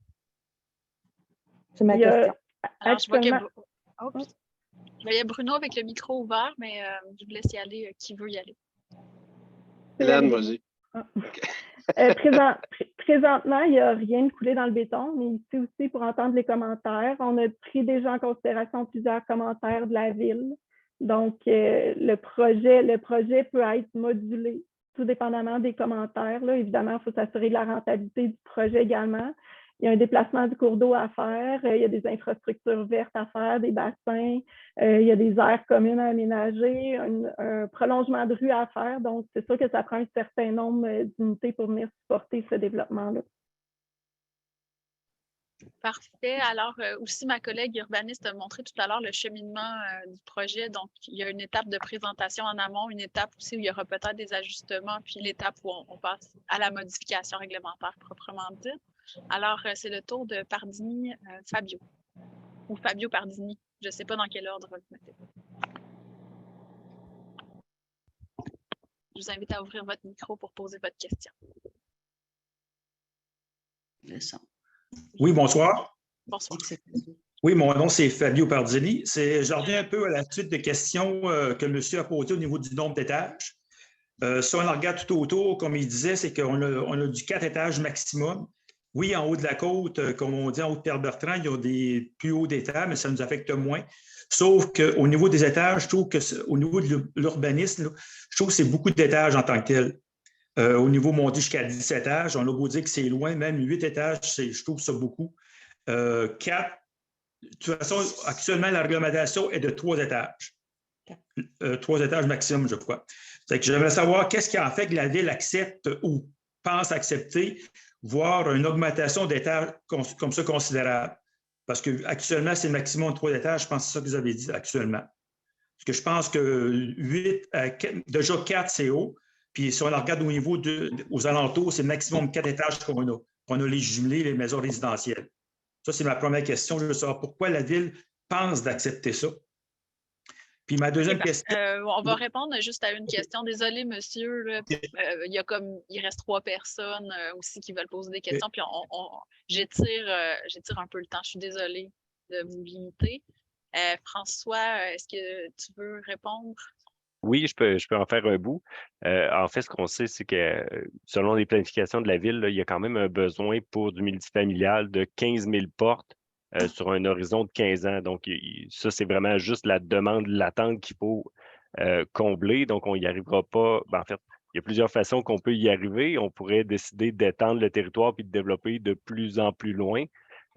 C'est ma question. Alors, je voyais Bruno avec le micro ouvert, mais je vous laisse y aller. Qui veut y aller? Hélène, vas-y. Okay. présentement, il n'y a rien de coulé dans le béton, mais ici aussi, pour entendre les commentaires, on a pris déjà en considération plusieurs commentaires de la ville. Donc, le projet peut être modulé, tout dépendamment des commentaires. Là. Évidemment, il faut s'assurer de la rentabilité du projet également. Il y a un déplacement du cours d'eau à faire, il y a des infrastructures vertes à faire, des bassins, il y a des aires communes à aménager, un prolongement de rue à faire. Donc, c'est sûr que ça prend un certain nombre d'unités pour venir supporter ce développement-là. Parfait. Alors, aussi, ma collègue urbaniste a montré tout à l'heure le cheminement du projet. Donc, il y a une étape de présentation en amont, une étape aussi où il y aura peut-être des ajustements, puis l'étape où on passe à la modification réglementaire proprement dite. Alors, c'est le tour de Pardini Fabio, ou Fabio Pardini. Je ne sais pas dans quel ordre vous mettez. Je vous invite à ouvrir votre micro pour poser votre question. Oui, bonsoir. Bonsoir. Oui, mon nom, c'est Fabio Pardini. Je reviens un peu à la suite des questions que le monsieur a posées au niveau du nombre d'étages. Si on regarde tout autour, comme il disait, c'est qu'on a du 4 étages maximum. Oui, en haut de la côte, comme on dit en haut de Pierre-Bertrand, il y a des plus hauts d'étages, mais ça nous affecte moins. Sauf qu'au niveau des étages, je trouve qu'au niveau de l'urbanisme, je trouve que c'est beaucoup d'étages en tant que tel. Au niveau monté jusqu'à 17 étages, on a beau dire que c'est loin, même 8 étages, je trouve ça beaucoup. 4, de toute façon, actuellement, la réglementation est de 3 étages. 3 étages maximum, je crois. J'aimerais savoir qu'est-ce qui en fait que la Ville accepte ou pense accepter, voire une augmentation d'étages comme ça considérable. Parce qu'actuellement, c'est le maximum de 3 étages, je pense que c'est ça que vous avez dit actuellement. Parce que je pense que 8, déjà 4, c'est haut. Puis si on regarde au niveau aux alentours, c'est le maximum 4 étages qu'on a. On a les jumelés, les maisons résidentielles. Ça, c'est ma première question. Je veux savoir pourquoi la Ville pense d'accepter ça. Puis ma deuxième question. On va répondre juste à une question. Désolé, monsieur. Là, il reste 3 personnes aussi qui veulent poser des questions. Puis j'étire un peu le temps. Je suis désolée de vous limiter. François, est-ce que tu veux répondre? Oui, je peux en faire un bout. En fait, ce qu'on sait, c'est que selon les planifications de la Ville, là, il y a quand même un besoin pour du multifamilial de 15 000 portes sur un horizon de 15 ans. Donc, ça, c'est vraiment juste la demande latente qu'il faut combler. Donc, on n'y arrivera pas. En fait, il y a plusieurs façons qu'on peut y arriver. On pourrait décider d'étendre le territoire puis de développer de plus en plus loin.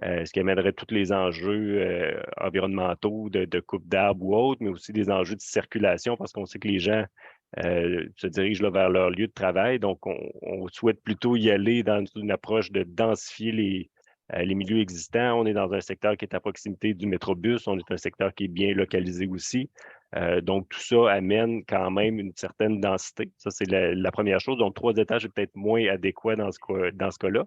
Ce qui amènerait tous les enjeux environnementaux de coupe d'arbres ou autres, mais aussi des enjeux de circulation parce qu'on sait que les gens se dirigent là, vers leur lieu de travail. Donc, on souhaite plutôt y aller dans une approche de densifier les milieux existants. On est dans un secteur qui est à proximité du métrobus. On est un secteur qui est bien localisé aussi. Donc, tout ça amène quand même une certaine densité. Ça, c'est la première chose. Donc, 3 étages est peut-être moins adéquat dans ce cas-là.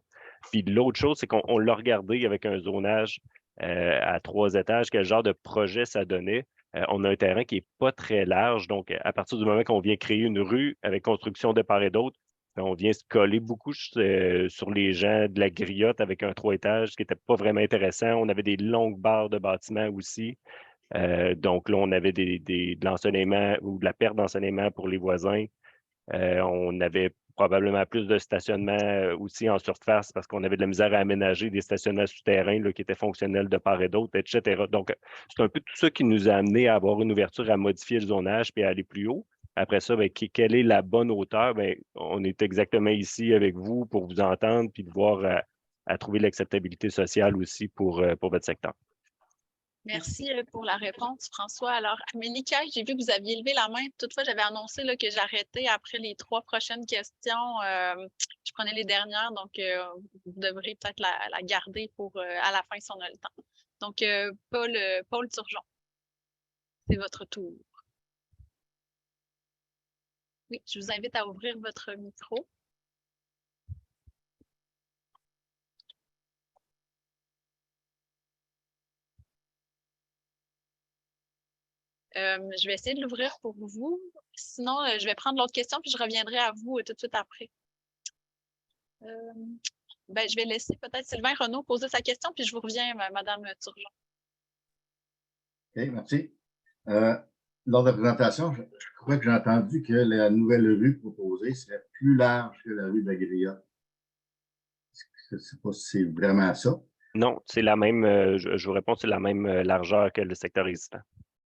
Puis l'autre chose, c'est qu'on l'a regardé avec un zonage à 3 étages, quel genre de projet ça donnait. On a un terrain qui n'est pas très large. Donc, à partir du moment qu'on vient créer une rue avec construction de part et d'autre, on vient se coller beaucoup sur les gens de la griotte avec un 3 étages, ce qui n'était pas vraiment intéressant. On avait des longues barres de bâtiments aussi. Donc là, on avait de l'ensoleillement ou de la perte d'ensoleillement pour les voisins. On avait probablement plus de stationnement aussi en surface parce qu'on avait de la misère à aménager des stationnements souterrains là, qui étaient fonctionnels de part et d'autre, etc. Donc, c'est un peu tout ça qui nous a amené à avoir une ouverture à modifier le zonage puis à aller plus haut. Après ça, bien, quelle est la bonne hauteur? Bien, on est exactement ici avec vous pour vous entendre puis de voir à trouver l'acceptabilité sociale aussi pour votre secteur. Merci pour la réponse, François. Alors, Amélie Caille, j'ai vu que vous aviez levé la main. Toutefois, j'avais annoncé là, que j'arrêtais après les 3 prochaines questions. Je prenais les dernières, donc vous devrez peut-être la garder pour à la fin si on a le temps. Donc, Paul Turgeon, c'est votre tour. Oui, je vous invite à ouvrir votre micro. Je vais essayer de l'ouvrir pour vous. Sinon, je vais prendre l'autre question puis je reviendrai à vous tout de suite après. Je vais laisser peut-être Sylvain Renaud poser sa question puis je vous reviens, Madame Turgeon. OK, merci. Lors de la présentation, je crois que j'ai entendu que la nouvelle rue proposée serait plus large que la rue de la Griotte. Je ne sais pas si c'est vraiment ça. Non, c'est la même, je vous réponds, c'est la même largeur que le secteur existant.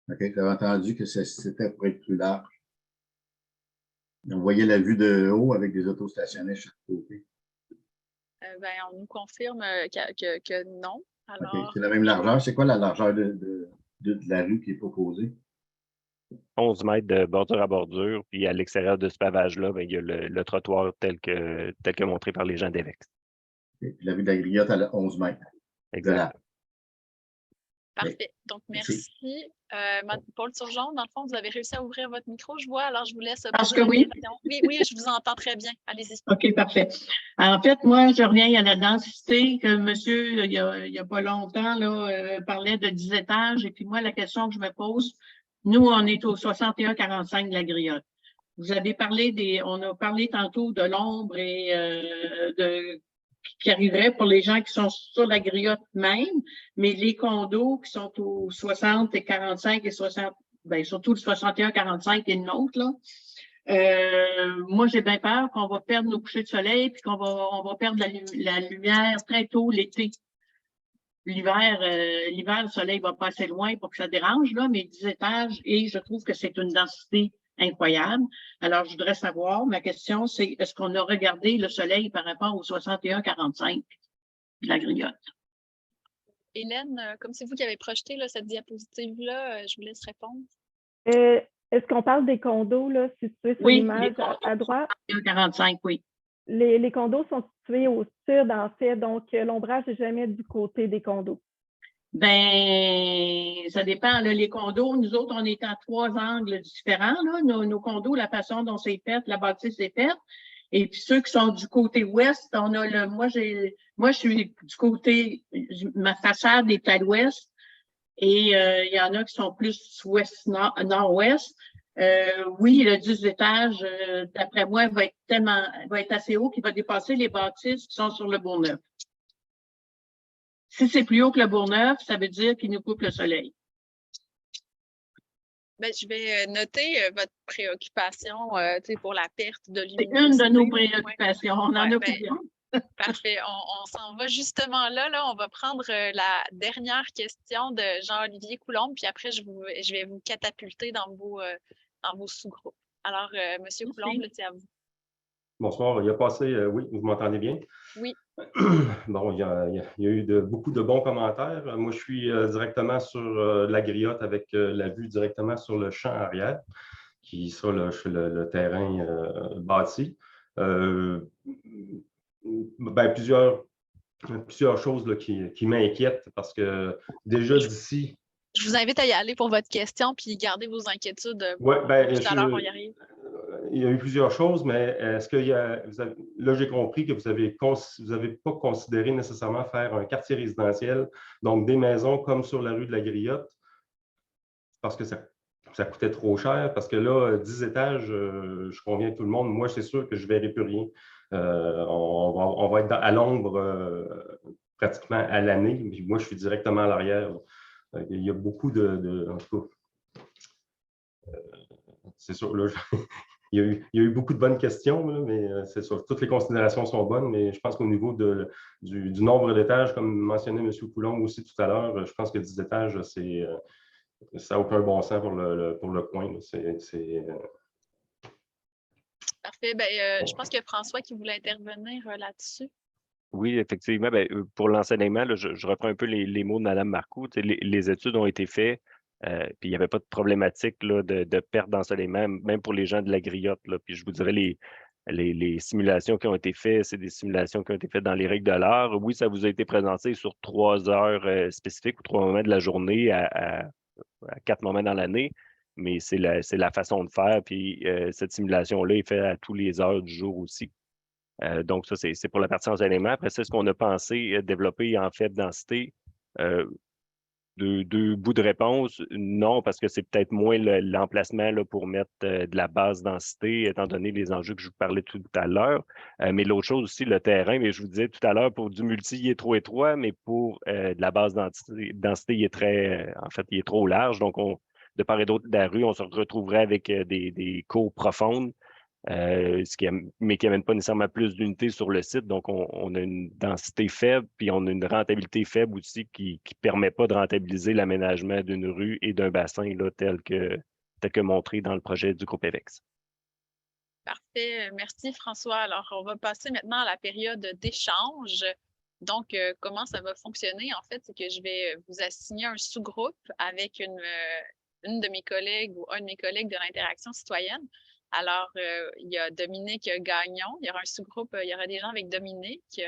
OK, j'avais entendu que c'était pour être plus large. On voyait la vue de haut avec des autos stationnées chaque côté. On nous confirme que non. Alors, OK, c'est la même largeur. C'est quoi la largeur de la rue qui est proposée? 11 mètres de bordure à bordure, puis à l'extérieur de ce pavage-là, il y a le trottoir tel que montré par les gens d'Evex. Puis la vue de la Griotte, elle a 11 mètres. Exact. Parfait. Donc, merci. Paul Turgeon, dans le fond, vous avez réussi à ouvrir votre micro, je vois. Alors, je vous laisse poser la question. Oui, je vous entends très bien. Allez-y. OK, parfait. En fait, moi, je reviens à la densité que monsieur, il y a pas longtemps, là, parlait de 10 étages. Et puis moi, la question que je me pose, nous, on est au 61-45 de la Griotte. Vous avez parlé on a parlé tantôt de l'ombre et qui arriverait pour les gens qui sont sur la Griotte même, mais les condos qui sont au 60 et 45 et 60, surtout le 61-45 et le nôtre, là. Moi, j'ai bien peur qu'on va perdre nos couchers de soleil puis on va perdre la lumière très tôt l'été. L'hiver, le soleil va passer loin pour que ça dérange, là, mais 10 étages, et je trouve que c'est une densité incroyable. Alors, je voudrais savoir, ma question, c'est est-ce qu'on a regardé le soleil par rapport au 61-45 de la Griotte? Hélène, comme c'est vous qui avez projeté là, cette diapositive-là, je vous laisse répondre. Est-ce qu'on parle des condos là, situés sur l'image à droite? 45, oui. Les condos sont situés au sud, en fait, donc l'ombrage n'est jamais du côté des condos. Ça dépend. Là, les condos, nous autres, on est à 3 angles différents. Là. Nos condos, la façon dont c'est fait, la bâtisse est faite. Et puis ceux qui sont du côté ouest, on a moi, je suis du côté, ma façade est à l'ouest. Et il y en a qui sont plus nord-ouest. Oui, le 10 étages, d'après moi, va être assez haut qu'il va dépasser les bâtisses qui sont sur le Bourgneuf. Si c'est plus haut que le Bourgneuf, ça veut dire qu'il nous coupe le soleil. Je vais noter votre préoccupation pour la perte de luminosité. C'est une de nos préoccupations. On en a plusieurs. Parfait. On s'en va justement là. On va prendre la dernière question de Jean-Olivier Coulombe, puis après, je vais vous catapulter dans vos sous-groupes. Alors, M. Coulombe, c'est à vous. Bonsoir. Il y a passé, oui, vous m'entendez bien? Oui. Bon, il y a eu beaucoup de bons commentaires. Moi, je suis directement sur la Griotte avec la vue directement sur le champ arrière, qui sera le terrain bâti. Plusieurs choses là, qui m'inquiètent parce que déjà d'ici... Je vous invite à y aller pour votre question puis garder vos inquiétudes. Oui, tout à l'heure, on y arrive. Il y a eu plusieurs choses, mais est-ce qu'il y a... Là, j'ai compris que vous n'avez pas considéré nécessairement faire un quartier résidentiel, donc des maisons comme sur la rue de la Griotte, parce que ça coûtait trop cher, parce que là, 10 étages, je conviens à tout le monde, moi, c'est sûr que je ne verrai plus rien. On va être à l'ombre pratiquement à l'année. Moi, je suis directement à l'arrière. Il y a beaucoup en tout cas, c'est sûr, là, il y a eu beaucoup de bonnes questions, là, mais c'est sûr, toutes les considérations sont bonnes, mais je pense qu'au niveau du nombre d'étages, comme mentionnait M. Coulombe aussi tout à l'heure, je pense que 10 étages, ça n'a aucun bon sens pour le coin. Parfait. Je pense que François qui voulait intervenir là-dessus. Oui, effectivement. Pour l'enseignement, je reprends un peu les mots de Mme Marcoux. Les études ont été faites, puis il n'y avait pas de problématique là, de perte d'enseignement, même pour les gens de la Griotte. Là. Puis je vous dirais, les simulations qui ont été faites, c'est des simulations qui ont été faites dans les règles de l'art. Oui, ça vous a été présenté sur 3 heures spécifiques ou 3 moments de la journée à 4 moments dans l'année. Mais c'est la façon de faire. Puis cette simulation-là est faite à tous les heures du jour aussi. Donc, ça, c'est pour la partie enseignement. Après ça, ce qu'on a pensé développer en faible densité, deux bouts de réponse, non, parce que c'est peut-être moins l'emplacement pour mettre de la basse densité, étant donné les enjeux que je vous parlais tout à l'heure. Mais l'autre chose aussi, le terrain, mais je vous disais tout à l'heure, pour du multi, il est trop étroit, mais pour de la basse densité, il est trop large. Donc, de part et d'autre de la rue, on se retrouverait avec des cours profondes. mais qui n'amène pas nécessairement plus d'unités sur le site. Donc, on a une densité faible, puis on a une rentabilité faible aussi qui ne permet pas de rentabiliser l'aménagement d'une rue et d'un bassin là, tel que montré dans le projet du groupe EVEX. Parfait. Merci, François. Alors, on va passer maintenant à la période d'échange. Donc, comment ça va fonctionner? En fait, c'est que je vais vous assigner un sous-groupe avec une de mes collègues ou un de mes collègues de l'interaction citoyenne. Alors, il y a Dominique Gagnon, il y aura un sous-groupe, il y aura des gens avec Dominique,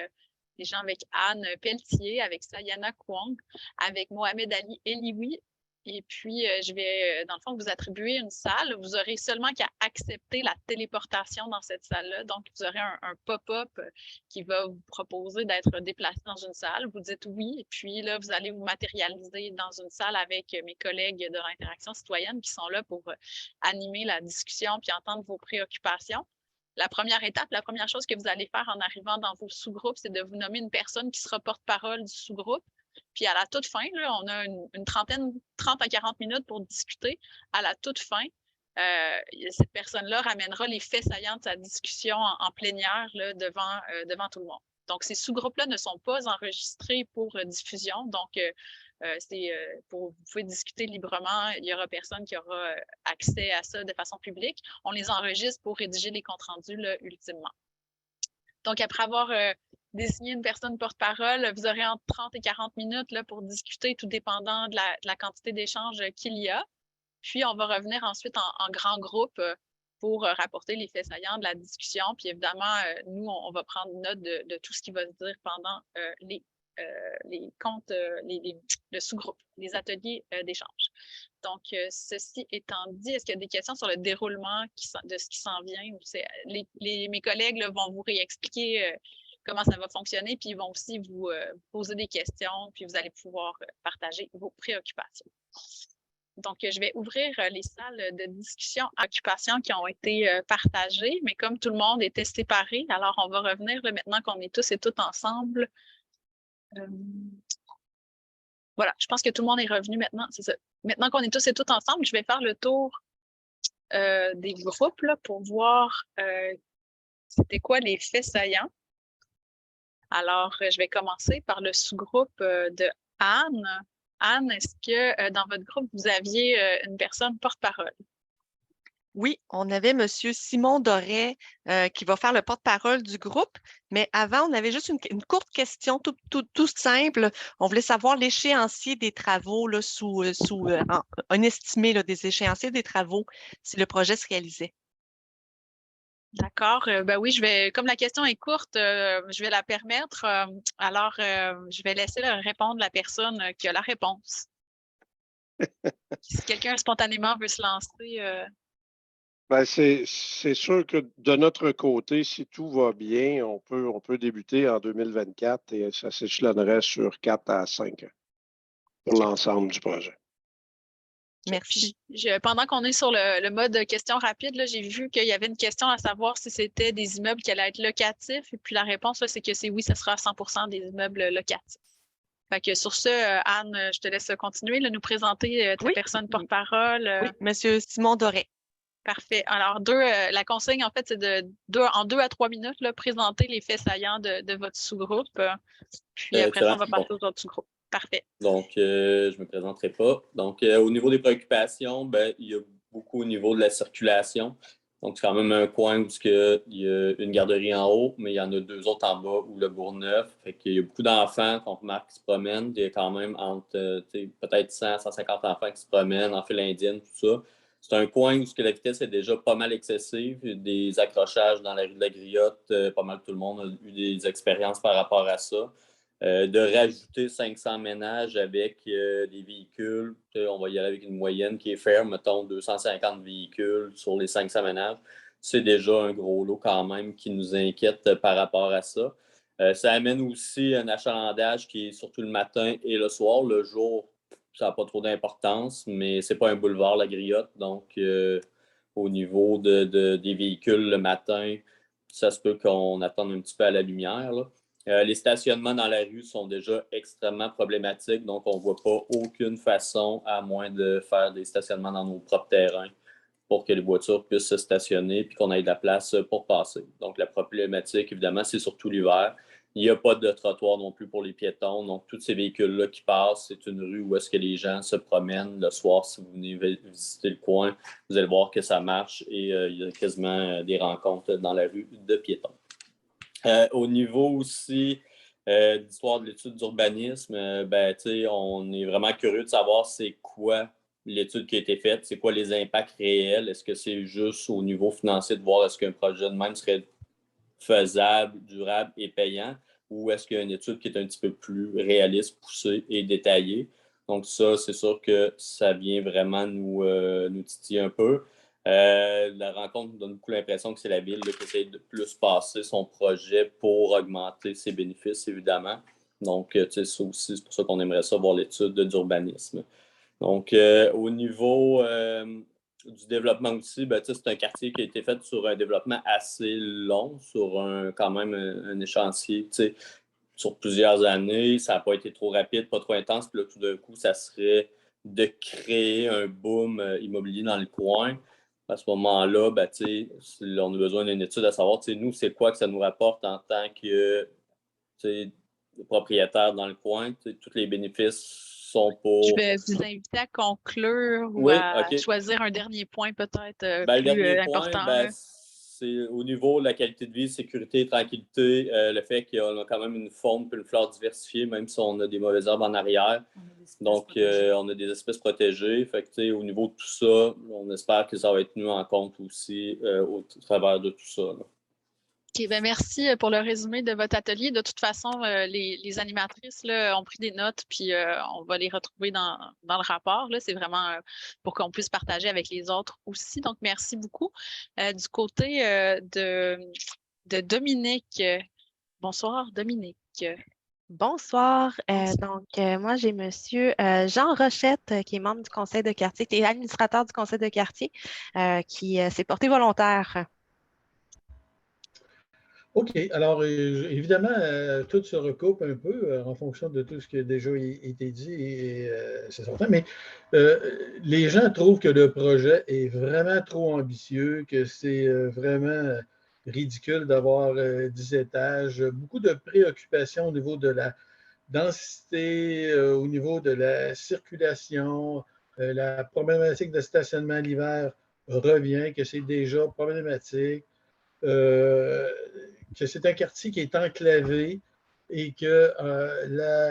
des gens avec Anne Pelletier, avec Sayana Kwong, avec Mohamed Ali Elioui. Et puis, je vais, dans le fond, vous attribuer une salle. Vous aurez seulement qu'à accepter la téléportation dans cette salle-là. Donc, vous aurez un pop-up qui va vous proposer d'être déplacé dans une salle. Vous dites oui, et puis là, vous allez vous matérialiser dans une salle avec mes collègues de l'interaction citoyenne qui sont là pour animer la discussion puis entendre vos préoccupations. La première étape, la première chose que vous allez faire en arrivant dans vos sous-groupes, c'est de vous nommer une personne qui sera porte-parole du sous-groupe. Puis à la toute fin, là, on a une 30 à 40 minutes pour discuter. À la toute fin, cette personne-là ramènera les faits saillants de sa discussion en plénière là, devant tout le monde. Donc, ces sous-groupes-là ne sont pas enregistrés pour diffusion. Donc, vous pouvez discuter librement. Il n'y aura personne qui aura accès à ça de façon publique. On les enregistre pour rédiger les comptes rendus là, ultimement. Donc, après avoir désigné une personne porte-parole, vous aurez entre 30 et 40 minutes là, pour discuter, tout dépendant de la quantité d'échanges qu'il y a. Puis, on va revenir ensuite en grand groupe pour rapporter les faits saillants de la discussion. Puis, évidemment, nous, on va prendre note de tout ce qui va se dire pendant les comptes, le sous-groupe, les ateliers d'échange. Donc, ceci étant dit, est-ce qu'il y a des questions sur le déroulement de ce qui s'en vient? Mes collègues là, vont vous réexpliquer comment ça va fonctionner, puis ils vont aussi vous poser des questions, puis vous allez pouvoir partager vos préoccupations. Donc, je vais ouvrir les salles de discussion à occupation qui ont été partagées, mais comme tout le monde était séparé, alors on va revenir là, maintenant qu'on est tous et toutes ensemble. Voilà, je pense que tout le monde est revenu maintenant, c'est ça. Maintenant qu'on est tous et toutes ensemble, je vais faire le tour des groupes là, pour voir c'était quoi les faits saillants. Alors, je vais commencer par le sous-groupe de Anne. Anne, est-ce que dans votre groupe, vous aviez une personne porte-parole? Oui, on avait M. Simon Doré qui va faire le porte-parole du groupe, mais avant, on avait juste une courte question tout simple. On voulait savoir l'échéancier des travaux là, un estimé là, des échéanciers des travaux si le projet se réalisait. D'accord. Ben oui, comme la question est courte, je vais la permettre. Alors, je vais laisser répondre la personne qui a la réponse. Si quelqu'un spontanément veut se lancer. Ben, c'est sûr que de notre côté, si tout va bien, on peut débuter en 2024 et ça s'échelonnerait sur 4 à 5 ans pour l'ensemble du projet. Merci. Pendant qu'on est sur le mode question rapide, j'ai vu qu'il y avait une question à savoir si c'était des immeubles qui allaient être locatifs. Et puis la réponse, c'est que c'est oui, ça sera à 100% des immeubles locatifs. Fait que sur ce, Anne, je te laisse continuer, nous présenter ta personne porte-parole. Oui, M. Simon Doré. Parfait. Alors, la consigne, en fait, c'est en 2 à 3 minutes, présenter les faits saillants de votre sous-groupe. Puis après ça, on va passer aux autres sous-groupes. Parfait. Donc, je ne me présenterai pas. Donc, au niveau des préoccupations, il y a beaucoup au niveau de la circulation. Donc, c'est quand même un coin où il y a une garderie en haut, mais il y en a 2 autres en bas où le Bourgneuf. Fait qu'il y a beaucoup d'enfants qu'on remarque qui se promènent. Il y a quand même entre peut-être 100, 150 enfants qui se promènent en file indienne, tout ça. C'est un coin où la vitesse est déjà pas mal excessive. Il y a des accrochages dans la rue de la Griotte. Pas mal tout le monde a eu des expériences par rapport à ça. De rajouter 500 ménages avec des véhicules. On va y aller avec une moyenne qui est ferme, mettons 250 véhicules sur les 500 ménages. C'est déjà un gros lot quand même qui nous inquiète par rapport à ça. Ça amène aussi un achalandage qui est surtout le matin et le soir. Le jour, ça n'a pas trop d'importance, mais ce n'est pas un boulevard, la Griotte. Donc, au niveau des véhicules le matin, ça se peut qu'on attende un petit peu à la lumière, là. Les stationnements dans la rue sont déjà extrêmement problématiques, donc on ne voit pas aucune façon, à moins de faire des stationnements dans nos propres terrains, pour que les voitures puissent se stationner et qu'on ait de la place pour passer. Donc, la problématique, évidemment, c'est surtout l'hiver. Il n'y a pas de trottoir non plus pour les piétons. Donc, tous ces véhicules-là qui passent, c'est une rue où est-ce que les gens se promènent le soir. Si vous venez visiter le coin, vous allez voir que ça marche et il y a quasiment des rencontres dans la rue de piétons. Au niveau aussi d'histoire de l'étude d'urbanisme, on est vraiment curieux de savoir c'est quoi l'étude qui a été faite, c'est quoi les impacts réels. Est-ce que c'est juste au niveau financier de voir est-ce qu'un projet de même serait faisable, durable et payant, ou est-ce qu'il y a une étude qui est un petit peu plus réaliste, poussée et détaillée? Donc ça, c'est sûr que ça vient vraiment nous titiller un peu. La rencontre nous donne beaucoup l'impression que c'est la ville qui essaie de plus passer son projet pour augmenter ses bénéfices, évidemment. Donc, ça aussi, c'est pour ça qu'on aimerait ça voir l'étude d'urbanisme. Donc, au niveau du développement aussi, c'est un quartier qui a été fait sur un développement assez long, sur quand même un échéancier, sur plusieurs années. Ça n'a pas été trop rapide, pas trop intense. Puis là, tout d'un coup, ça serait de créer un boom immobilier dans le coin. À ce moment-là, on a besoin d'une étude à savoir, nous, c'est quoi que ça nous rapporte en tant que propriétaire dans le coin. Tous les bénéfices sont pour... Je vais vous inviter à conclure ou à choisir un dernier point peut-être plus important. C'est au niveau de la qualité de vie, sécurité, tranquillité, le fait qu'on a quand même une faune et une flore diversifiée, même si on a des mauvaises herbes en arrière. Donc, on a des espèces protégées. Fait que, au niveau de tout ça, on espère que ça va être tenu en compte aussi au travers de tout ça. Là. OK, merci pour le résumé de votre atelier. De toute façon, les animatrices là, ont pris des notes, puis on va les retrouver dans le rapport. C'est vraiment pour qu'on puisse partager avec les autres aussi. Donc, merci beaucoup. Du côté de Dominique. Bonsoir, Dominique. Bonsoir. Moi, j'ai M. Jean Rochette, qui est membre du conseil de quartier, qui est administrateur du conseil de quartier, qui s'est porté volontaire. OK. Alors, évidemment, tout se recoupe un peu en fonction de tout ce qui a déjà été dit et c'est certain, mais les gens trouvent que le projet est vraiment trop ambitieux, que c'est vraiment ridicule d'avoir 10 étages. Beaucoup de préoccupations au niveau de la densité, au niveau de la circulation, la problématique de stationnement l'hiver revient, que c'est déjà problématique. Que c'est un quartier qui est enclavé et que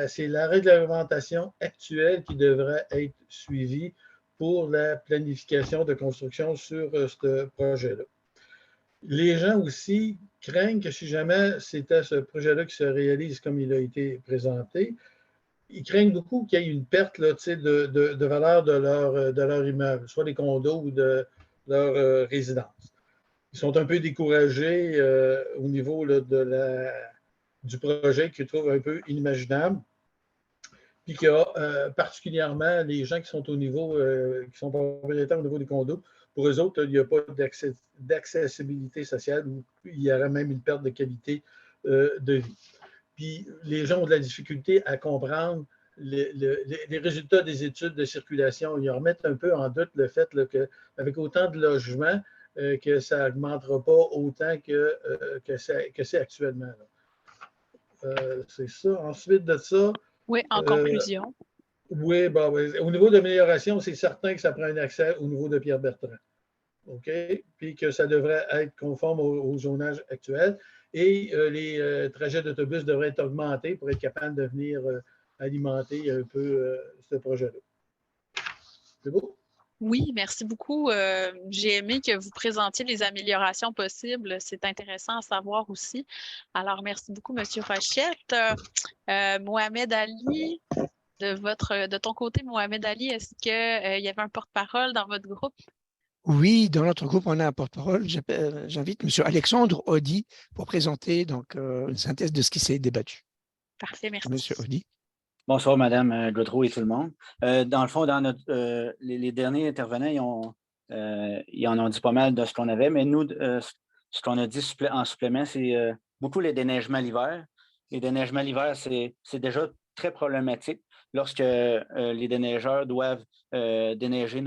c'est la réglementation actuelle qui devrait être suivie pour la planification de construction sur ce projet-là. Les gens aussi craignent que si jamais c'était ce projet-là qui se réalise comme il a été présenté, ils craignent beaucoup qu'il y ait une perte là, de valeur de leur immeuble, soit des condos ou de leur résidence. Ils sont un peu découragés au niveau là, du projet qu'ils trouvent un peu inimaginable. Puis qu'il y a particulièrement les gens qui sont au niveau, qui sont propriétaires au niveau des condos. Pour eux autres, il n'y a pas d'accessibilité sociale ou il y aurait même une perte de qualité de vie. Puis les gens ont de la difficulté à comprendre les résultats des études de circulation. Ils remettent un peu en doute le fait qu'avec autant de logements, que ça n'augmentera pas autant que c'est actuellement. C'est ça. Ensuite de ça... Oui, en conclusion. Oui, au niveau de l'amélioration, c'est certain que ça prend un accès au niveau de Pierre Bertrand. OK? Puis que ça devrait être conforme au zonage actuel. Et les trajets d'autobus devraient être augmentés pour être capable de venir alimenter un peu ce projet-là. C'est beau? Oui, merci beaucoup. J'ai aimé que vous présentiez les améliorations possibles. C'est intéressant à savoir aussi. Alors, merci beaucoup, M. Rochette. Mohamed Ali, de ton côté, Mohamed Ali, est-ce qu'il y avait un porte-parole dans votre groupe? Oui, dans notre groupe, on a un porte-parole. J'invite M. Alexandre Audi pour présenter donc, une synthèse de ce qui s'est débattu. Parfait, merci. M. Audi. Bonsoir, Mme Gaudreau et tout le monde. Dans le fond, les derniers intervenants, ils en ont dit pas mal de ce qu'on avait, mais nous, ce qu'on a dit en supplément, c'est beaucoup les déneigements l'hiver. Les déneigements l'hiver, c'est déjà très problématique lorsque les déneigeurs doivent déneiger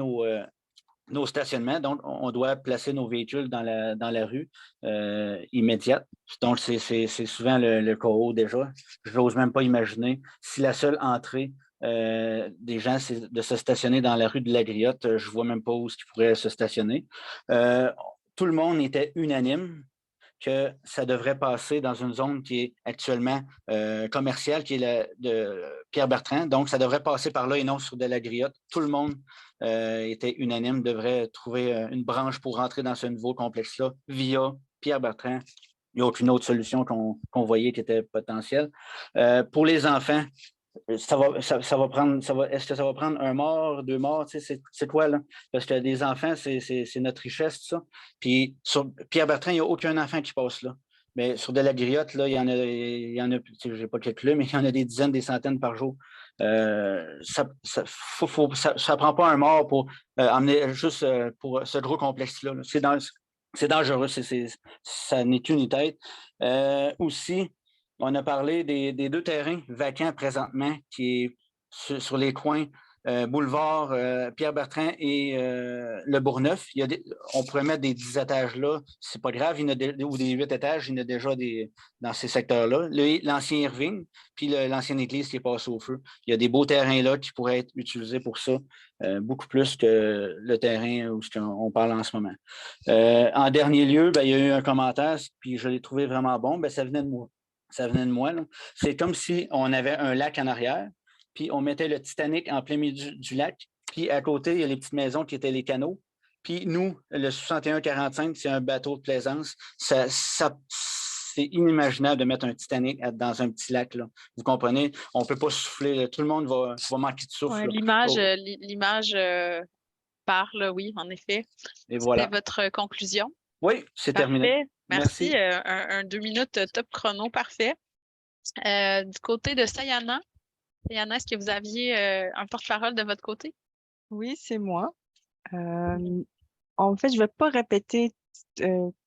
nos stationnements. Donc, on doit placer nos véhicules dans la rue immédiate. Donc, c'est souvent le chaos déjà. Je n'ose même pas imaginer si la seule entrée des gens, c'est de se stationner dans la rue de la Griotte. Je ne vois même pas où ils pourraient se stationner. Tout le monde était unanime que ça devrait passer dans une zone qui est actuellement commerciale, qui est de Pierre-Bertrand. Donc, ça devrait passer par là et non sur de la Griotte. Tout le monde était unanime, devrait trouver une branche pour rentrer dans ce nouveau complexe-là via Pierre-Bertrand. Il n'y a aucune autre solution qu'on voyait qui était potentielle. Pour les enfants, est-ce que ça va prendre un mort, 2 morts? C'est quoi, là? Parce que les enfants, c'est notre richesse, tout ça. Puis sur Pierre-Bertrand, il n'y a aucun enfant qui passe là. Mais sur de la Griotte, là, il y en a je n'ai pas calculé, mais il y en a des dizaines, des centaines par jour. Ça ne prend pas un mort pour emmener juste pour ce gros complexe-là. C'est dangereux, ça n'est qu'une tête. Aussi, on a parlé des 2 terrains vacants présentement qui est sur les coins boulevard Pierre-Bertrand et le Bourgneuf. On pourrait mettre des 10 étages là, c'est pas grave, ou des 8 étages, il y en a déjà dans ces secteurs-là. L'ancien Irving, puis l'ancienne église qui est passée au feu. Il y a des beaux terrains là qui pourraient être utilisés pour ça, beaucoup plus que le terrain où on parle en ce moment. En dernier lieu, il y a eu un commentaire, puis je l'ai trouvé vraiment bon, ça venait de moi. C'est comme si on avait un lac en arrière, puis on mettait le Titanic en plein milieu du lac, puis à côté, il y a les petites maisons qui étaient les canaux. Puis nous, le 6145, c'est un bateau de plaisance. C'est inimaginable de mettre un Titanic dans un petit lac, là. Vous comprenez? On ne peut pas souffler, là. Tout le monde va manquer de souffle. Ouais, l'image parle, oui, en effet. Et voilà. C'était votre conclusion? Oui, c'est terminé. Merci. Un 2 minutes top chrono, parfait. Du côté de Sayana, est-ce que vous aviez un porte-parole de votre côté? Oui, c'est moi. En fait, je ne vais pas répéter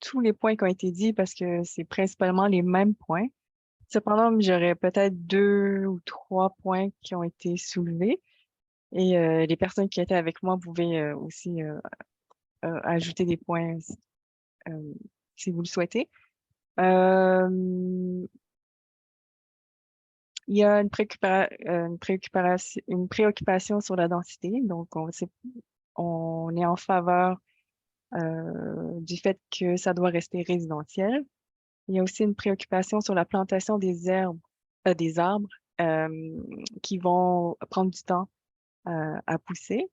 tous les points qui ont été dits parce que c'est principalement les mêmes points. Cependant, j'aurais peut-être 2 ou 3 points qui ont été soulevés. Et les personnes qui étaient avec moi pouvaient aussi ajouter des points si vous le souhaitez. Il y a une préoccupation sur la densité. Donc, on est en faveur du fait que ça doit rester résidentiel. Il y a aussi une préoccupation sur la plantation des arbres qui vont prendre du temps à pousser.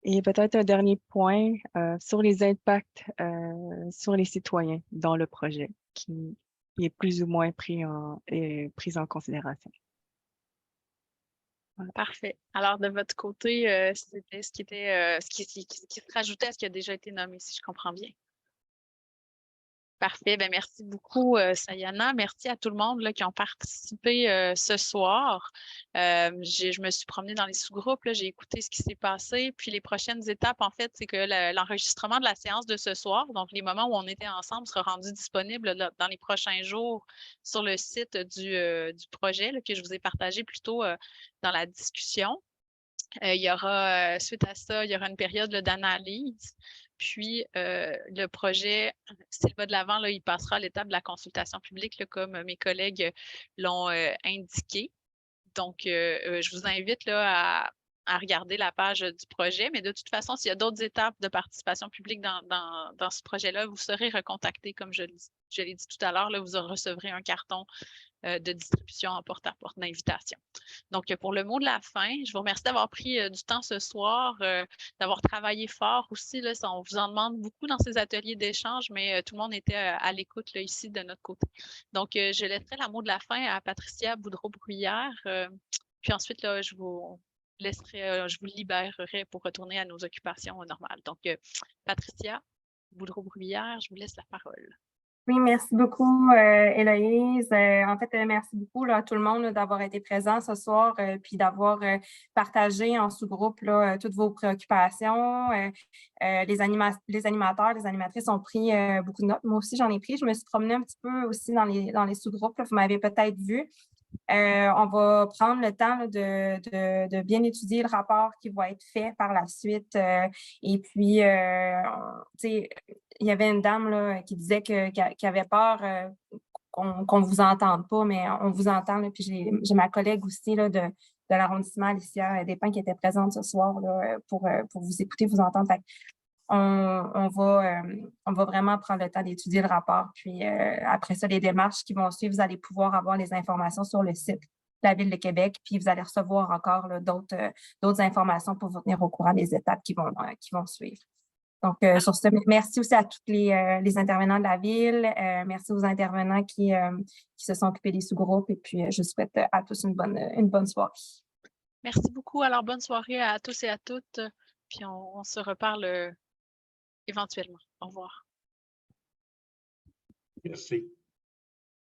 Et peut-être un dernier point sur les impacts sur les citoyens dans le projet qui est plus ou moins pris en considération. Voilà. Parfait. Alors, de votre côté, c'était ce qui se rajoutait à ce qui a déjà été nommé, si je comprends bien. Parfait. Ben, merci beaucoup, Sayana. Merci à tout le monde là, qui ont participé ce soir. Je me suis promenée dans les sous-groupes, j'ai écouté ce qui s'est passé. Puis les prochaines étapes, en fait, c'est que l'enregistrement de la séance de ce soir, donc les moments où on était ensemble, sera rendu disponible là, dans les prochains jours sur le site du projet là, que je vous ai partagé plus tôt dans la discussion. Il y aura, suite à ça, il y aura une période d'analyse. Puis, le projet, s'il va de l'avant, il passera à l'étape de la consultation publique, là, comme mes collègues l'ont indiqué. Donc, je vous invite là, à regarder la page du projet. Mais de toute façon, s'il y a d'autres étapes de participation publique dans ce projet-là, vous serez recontacté, comme je l'ai dit tout à l'heure. Vous recevrez un carton de distribution en porte-à-porte d'invitation. Donc, pour le mot de la fin, je vous remercie d'avoir pris du temps ce soir, d'avoir travaillé fort aussi. Là, on vous en demande beaucoup dans ces ateliers d'échange, mais tout le monde était à l'écoute ici de notre côté. Donc, je laisserai le mot de la fin à Patricia Boudreau-Bruyère. Puis ensuite, là, je vous libérerai pour retourner à nos occupations normales. Donc, Patricia Boudreau-Bruyère, je vous laisse la parole. Oui, merci beaucoup, Héloïse. En fait, merci beaucoup là, à tout le monde là, d'avoir été présent ce soir puis d'avoir partagé en sous-groupe là, toutes vos préoccupations. Les animateurs, les animatrices ont pris beaucoup de notes. Moi aussi, j'en ai pris. Je me suis promenée un petit peu aussi dans les sous-groupes. Là, vous m'avez peut-être vu. On va prendre le temps là, de bien étudier le rapport qui va être fait par la suite. Et puis, il y avait une dame là, qui disait qu'elle avait peur qu'on ne vous entende pas, mais on vous entend. Là, puis j'ai ma collègue aussi là, de l'arrondissement, Alicia Despins, qui était présente ce soir là, pour vous écouter, vous entendre. Fait on va vraiment prendre le temps d'étudier le rapport. Puis après ça, les démarches qui vont suivre, vous allez pouvoir avoir les informations sur le site de la Ville de Québec. Puis vous allez recevoir encore d'autres informations pour vous tenir au courant des étapes qui vont suivre. Donc, sur ce, merci aussi à tous les intervenants de la Ville. Merci aux intervenants qui se sont occupés des sous-groupes. Et puis, je souhaite à tous une bonne soirée. Merci beaucoup. Alors, bonne soirée à tous et à toutes. Puis, on se reparle éventuellement. Au revoir. Merci.